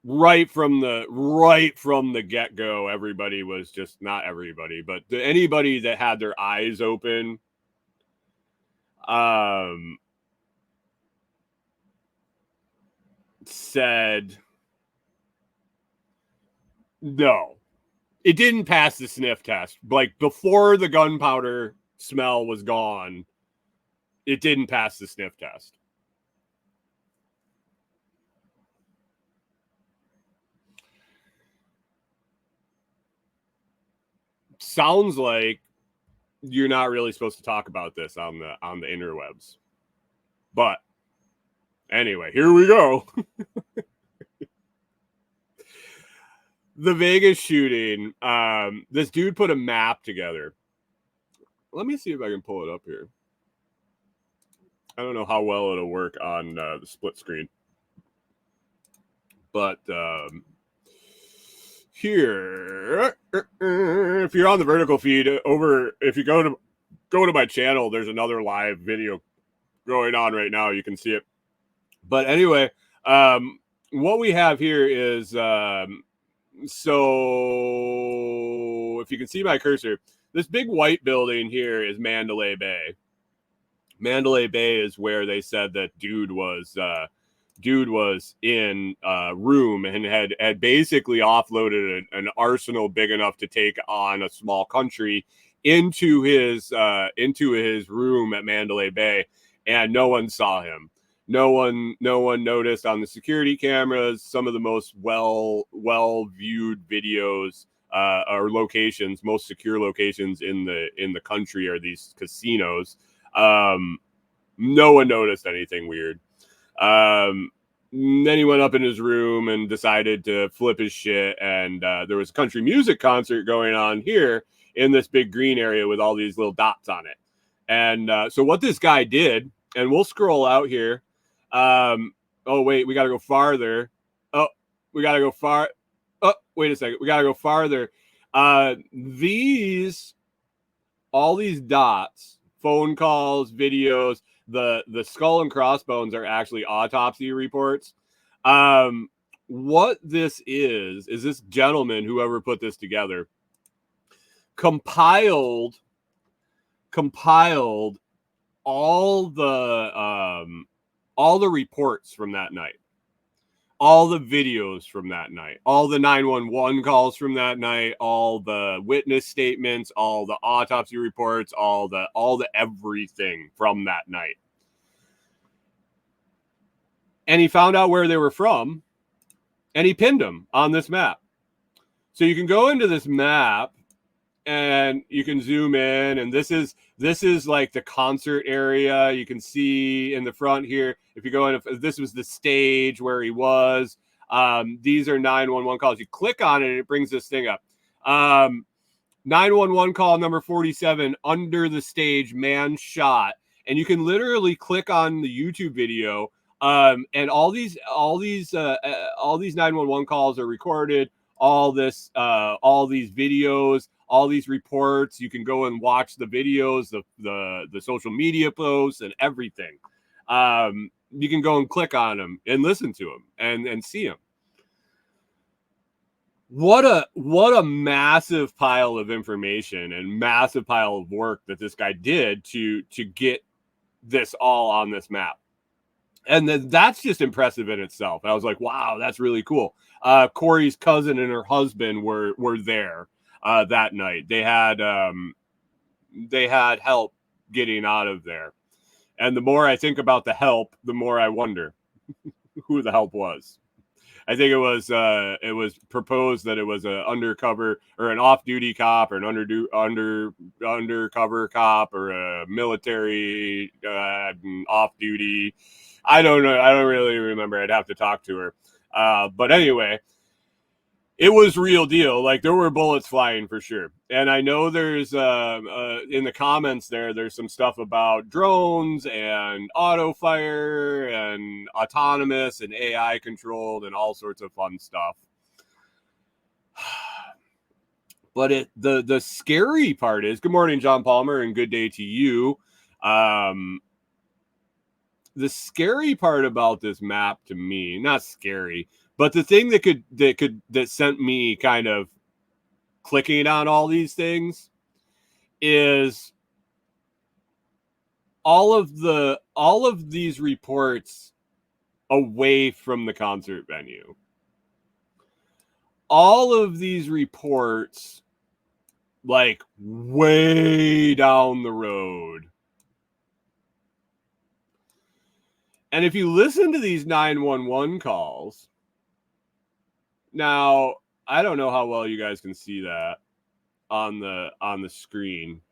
right from the get-go, everybody was just, not everybody, but anybody that had their eyes open said no, it didn't pass the sniff test. Like before the gunpowder smell was gone, it didn't pass the sniff test. Sounds like you're not really supposed to talk about this on the interwebs. But anyway, here we go. The Vegas shooting. This dude put a map together. Let me see if I can pull it up here. I don't know how well it'll work on the split screen. But here, if you're on the vertical feed, if you go to my channel, there's another live video going on right now. You can see it. But anyway, what we have here is so if you can see my cursor, this big white building here is Mandalay Bay. Mandalay Bay is where they said that dude was in a room and had basically offloaded an arsenal big enough to take on a small country into his room at Mandalay Bay, and no one saw him. No one noticed on the security cameras. Some of the most well viewed videos or locations, most secure locations in the country are these casinos. No one noticed anything weird. Then he went up in his room and decided to flip his shit. And there was a country music concert going on here in this big green area with all these little dots on it. And so what this guy did, and we'll scroll out here. Oh, wait, we got to go farther. Oh, we got to go far. Oh, wait a second. We got to go farther. All these dots, phone calls, videos, the skull and crossbones are actually autopsy reports. What this is this gentleman, whoever put this together, compiled all the reports from that night, all the videos from that night, all the 911 calls from that night, all the witness statements, all the autopsy reports, all the everything from that night. And he found out where they were from, and he pinned them on this map. So you can go into this map and you can zoom in, and this is like the concert area. You can see in the front here, if you go in, this was the stage where he was. These are 911 calls. You click on it and it brings this thing up. 911 call number 47, under the stage, man shot. And you can literally click on the YouTube video, and all these 911 calls are recorded. All these videos, all these reports, you can go and watch the videos, the social media posts and everything. You can go and click on them and listen to them and see them. What a massive pile of information and massive pile of work that this guy did to get this all on this map. And that's just impressive in itself. I was like, wow, that's really cool. Corey's cousin and her husband were there that night. They had help getting out of there. And the more I think about the help, the more I wonder who the help was. I think it was proposed that it was an undercover or an off-duty cop or an undercover cop or a military off-duty. I don't know. I don't really remember. I'd have to talk to her. But anyway, it was real deal. Like, there were bullets flying for sure. And I know there's in the comments there's some stuff about drones and auto fire and autonomous and AI controlled and all sorts of fun stuff. But the scary part is, good morning, John Palmer, and good day to you. The scary part about this map to me, not scary, but the thing that sent me kind of clicking on all these things is all of these reports away from the concert venue. All of these reports, like, way down the road. And if you listen to these 911 calls, now, I don't know how well you guys can see that on the screen.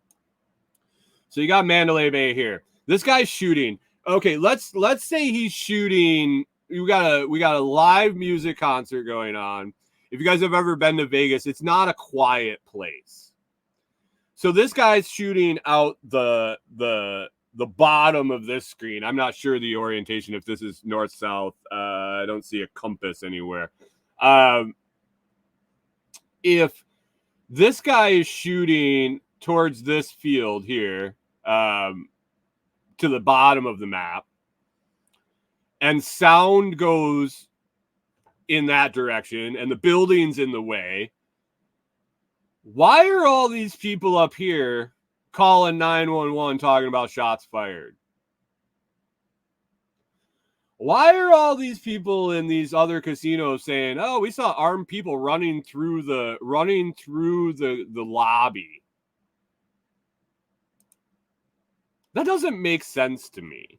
So you got Mandalay Bay here. This guy's shooting. Okay, let's say he's shooting. We got a live music concert going on. If you guys have ever been to Vegas, it's not a quiet place. So this guy's shooting out the bottom of this screen. I'm not sure the orientation, if this is north south. I don't see a compass anywhere. If this guy is shooting towards this field here, to the bottom of the map, and sound goes in that direction and the building's in the way, why are all these people up here calling 911 talking about shots fired? Why are all these people in these other casinos saying, "Oh, we saw armed people running through the lobby"? That doesn't make sense to me.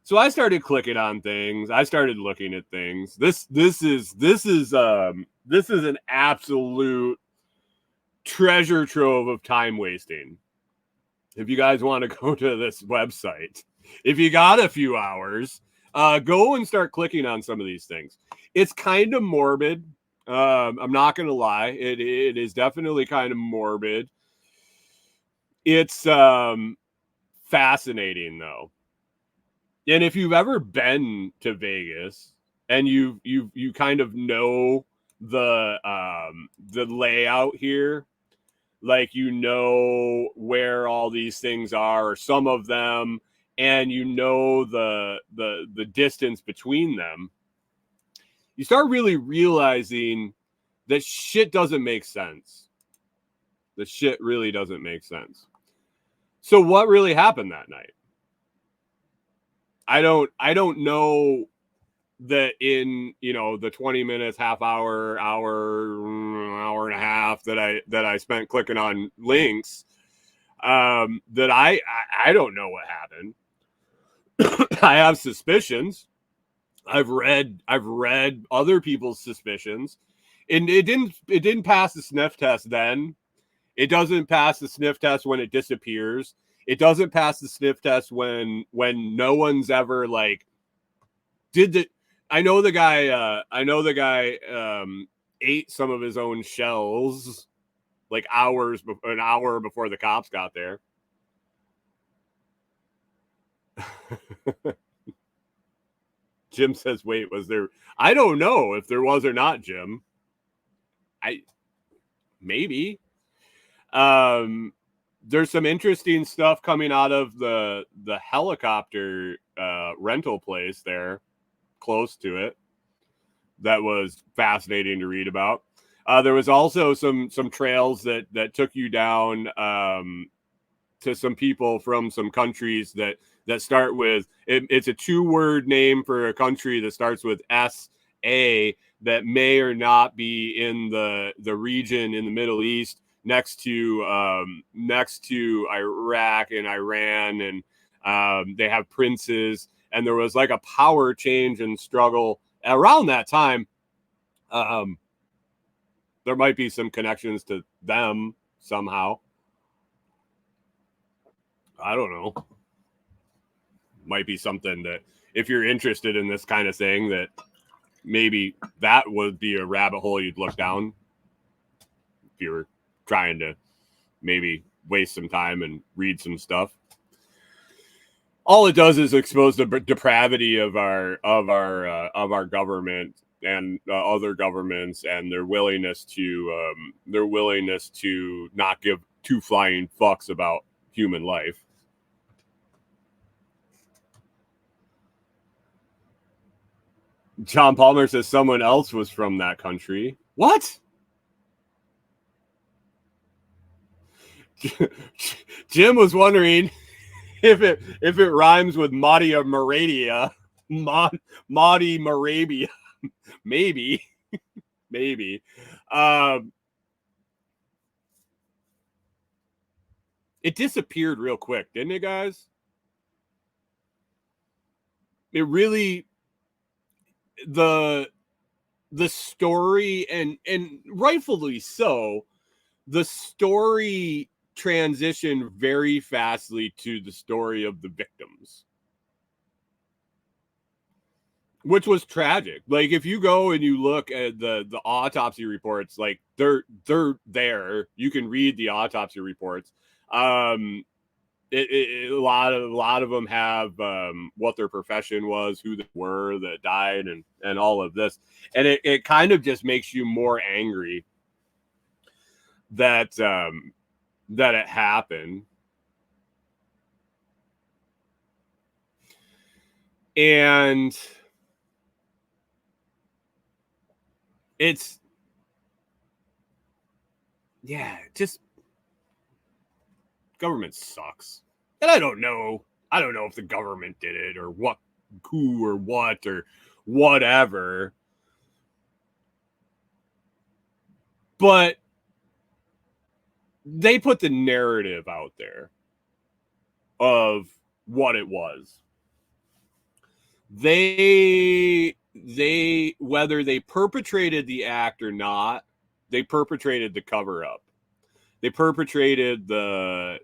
So I started clicking on things. I started looking at things. This is an absolute treasure trove of time wasting. If you guys want to go to this website, if you got a few hours, go and start clicking on some of these things. It's kind of morbid. I'm not going to lie. It is definitely kind of morbid. It's fascinating, though. And if you've ever been to Vegas and you kind of know the layout here, like, you know where all these things are, or some of them, and you know the distance between them, you start really realizing that shit doesn't make sense. The shit really doesn't make sense. So what really happened that night? I don't know that in, the 20 minutes, half hour and a half that I spent clicking on links, that I don't know what happened. I have suspicions. I've read other people's suspicions, and it didn't pass the sniff test then. It doesn't pass the sniff test when it disappears. It doesn't pass the sniff test when no one's ever, like, I know the guy ate some of his own shells, like an hour before the cops got there. Jim says, wait, was there? I don't know if there was or not, Jim. Maybe. There's some interesting stuff coming out of the helicopter rental place there, close to it, that was fascinating to read about. There was also some trails that took you down to some people from some countries that start with it's a 2-word name for a country that starts with SA that may or not be in the region in the Middle East next to Iraq and Iran, and they have princes, and there was like a power change and struggle around that time. There might be some connections to them somehow. I don't know. Might be something that if you're interested in this kind of thing, that maybe that would be a rabbit hole you'd look down if you were trying to maybe waste some time and read some stuff. All it does is expose the depravity of our government and other governments, and their willingness to not give 2 flying fucks about human life. John Palmer says someone else was from that country. What? Jim was wondering if it rhymes with Maudi Moravia. Maudi Moravia. Maybe. Maybe. It disappeared real quick, didn't it, guys? It really, the story, and rightfully so, the story transitioned very fastly to the story of the victims, which was tragic. Like, if you go and you look at the autopsy reports, like they're there. You can read the autopsy reports. A lot of them have what their profession was, who they were that died, and all of this, and it kind of just makes you more angry that it happened. And it's, yeah, just, government sucks. And I don't know if the government did it, or what, who, or what, or whatever. But they put the narrative out there of what it was. They whether they perpetrated the act or not, they perpetrated the cover up. They perpetrated the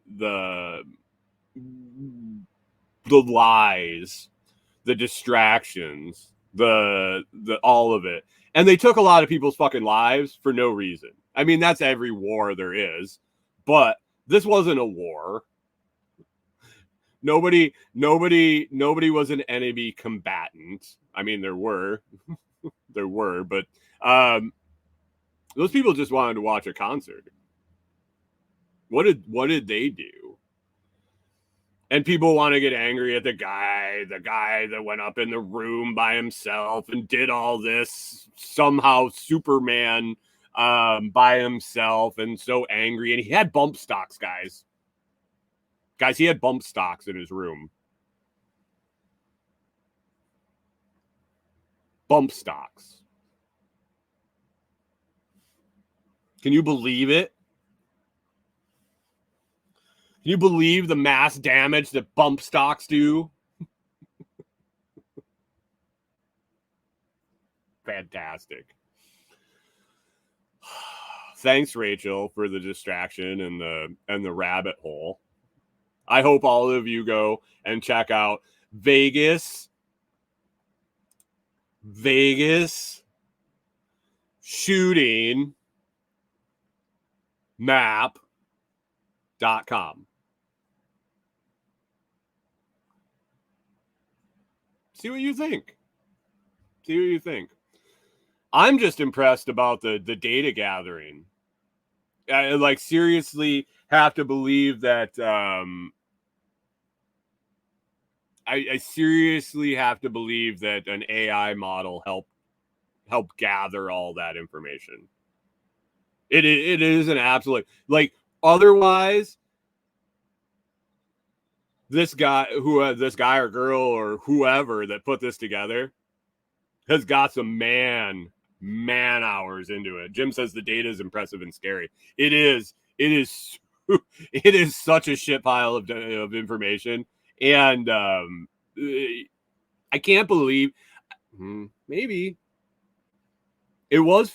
lies, the distractions, the all of it. And they took a lot of people's fucking lives for no reason. I mean, that's every war there is, but this wasn't a war. Nobody was an enemy combatant. I mean, there were, but those people just wanted to watch a concert. What did they do? And people want to get angry at the guy that went up in the room by himself and did all this, somehow Superman by himself, and so angry. And he had bump stocks, guys. He had bump stocks in his room. Bump stocks. Can you believe it? Can you believe the mass damage that bump stocks do? Fantastic. Thanks, Rachel, for the distraction and the rabbit hole. I hope all of you go and check out Vegas shooting map.com. See what you think. I'm just impressed about the data gathering. I like seriously have to believe that I seriously have to believe that an AI model helped gather all that information. It is an absolute, like, otherwise this guy or girl or whoever that put this together has got some man hours into it. Jim says the data is impressive and scary. It is it is such a shit pile of information, and I can't believe maybe it was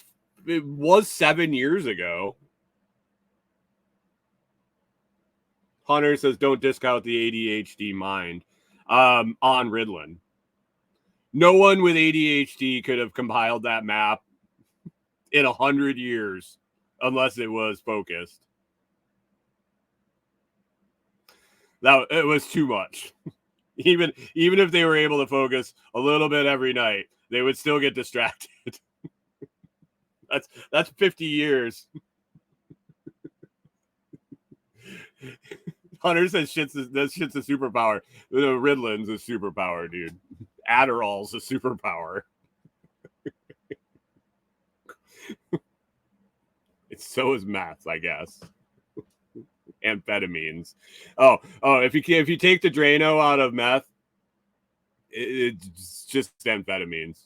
7 years ago. Hunter says don't discount the ADHD mind on Riddlin. No one with ADHD could have compiled that map in 100 years unless it was focused. It was too much. Even if they were able to focus a little bit every night, they would still get distracted. That's 50 years. Hunter says that shit's a superpower. Riddlin's a superpower, dude. Adderall's a superpower. So is meth, I guess. Amphetamines. Oh, if you take the Drano out of meth, it's just amphetamines.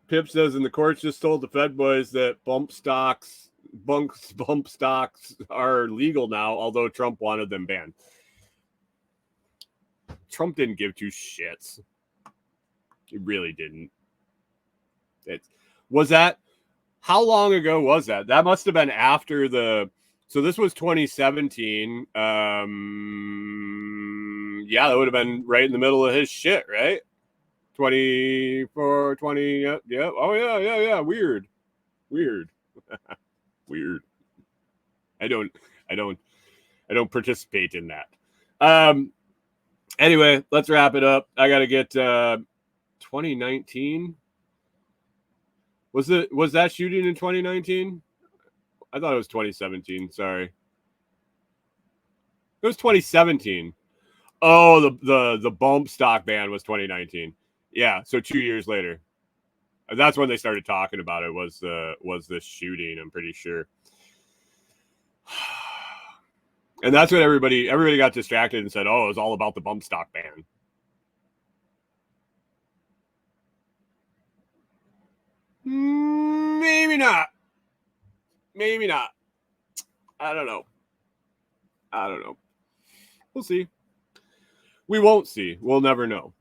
Pip says, and the courts just told the Fed boys that bump stocks are legal now, although Trump wanted them banned. Trump didn't give two shits. He really didn't. How long ago was that? That must have been after so this was 2017. Yeah, that would have been right in the middle of his shit, right? 24, 20, yeah. Oh, yeah. Weird. Weird. I don't participate in that. Anyway, let's wrap it up. I got to get 2019. Was that shooting in 2019? I thought it was 2017. Sorry. It was 2017. Oh, the bump stock ban was 2019. Yeah, so 2 years later. That's when they started talking about it, was the shooting, I'm pretty sure. And that's when everybody got distracted and said, oh, it was all about the bump stock ban. Maybe not. I don't know. We'll see. We won't see. We'll never know.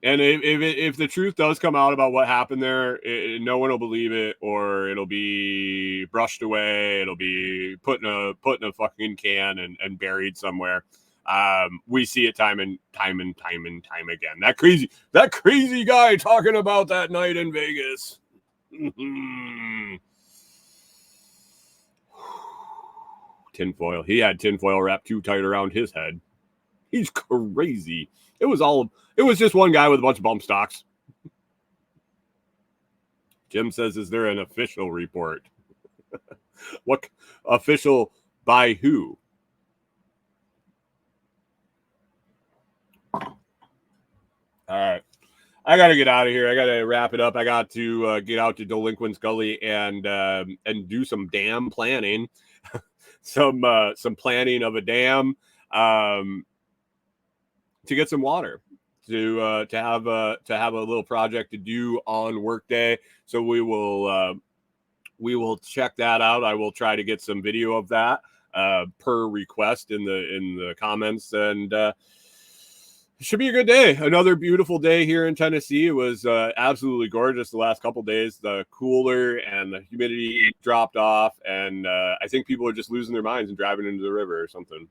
And if the truth does come out about what happened there, no one will believe it, or it'll be brushed away. It'll be put in a fucking can and buried somewhere. We see it time and time again. That crazy guy talking about that night in Vegas. Tinfoil. He had tinfoil wrapped too tight around his head. He's crazy. It was just one guy with a bunch of bump stocks. Jim says, is there an official report? What official by who? All right. I got to get out of here. I got to wrap it up. I got to get out to Delinquent's Gully and do some dam planning. some planning of a dam to get some water, to have a little project to do on workday. So we will check that out. I will try to get some video of that per request in the comments, and it should be a good day. Another beautiful day here in Tennessee. It was absolutely gorgeous the last couple days. The cooler and the humidity dropped off, and I think people are just losing their minds and driving into the river or something.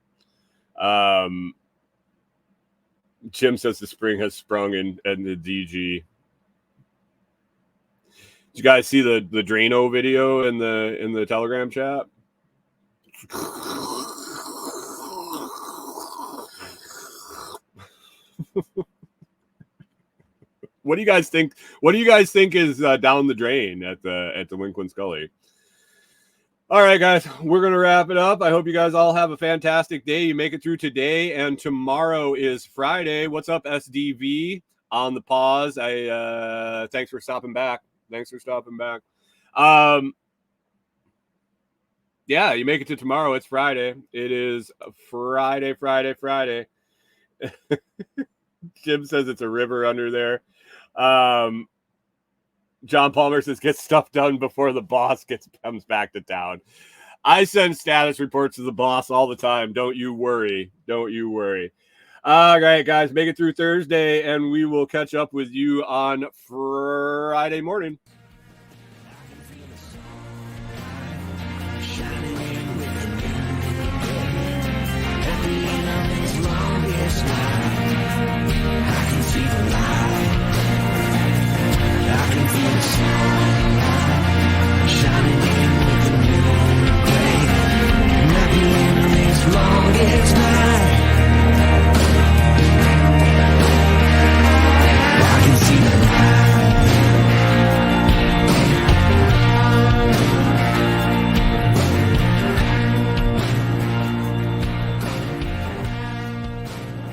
Jim says the spring has sprung in the DG. Did you guys see the Drano video in the Telegram chat? What do you guys think? What do you guys think is down the drain at Delinquent's Gully? All right, guys, we're going to wrap it up. I hope you guys all have a fantastic day. You make it through today, and tomorrow is Friday. What's up, SDV? on the pause. Thanks for stopping back. Yeah, you make it to tomorrow. It's Friday. It is Friday. Jim says it's a river under there. John Palmer says, get stuff done before the boss comes back to town. I send status reports to the boss all the time. Don't you worry. All right, guys, make it through Thursday, and we will catch up with you on Friday morning.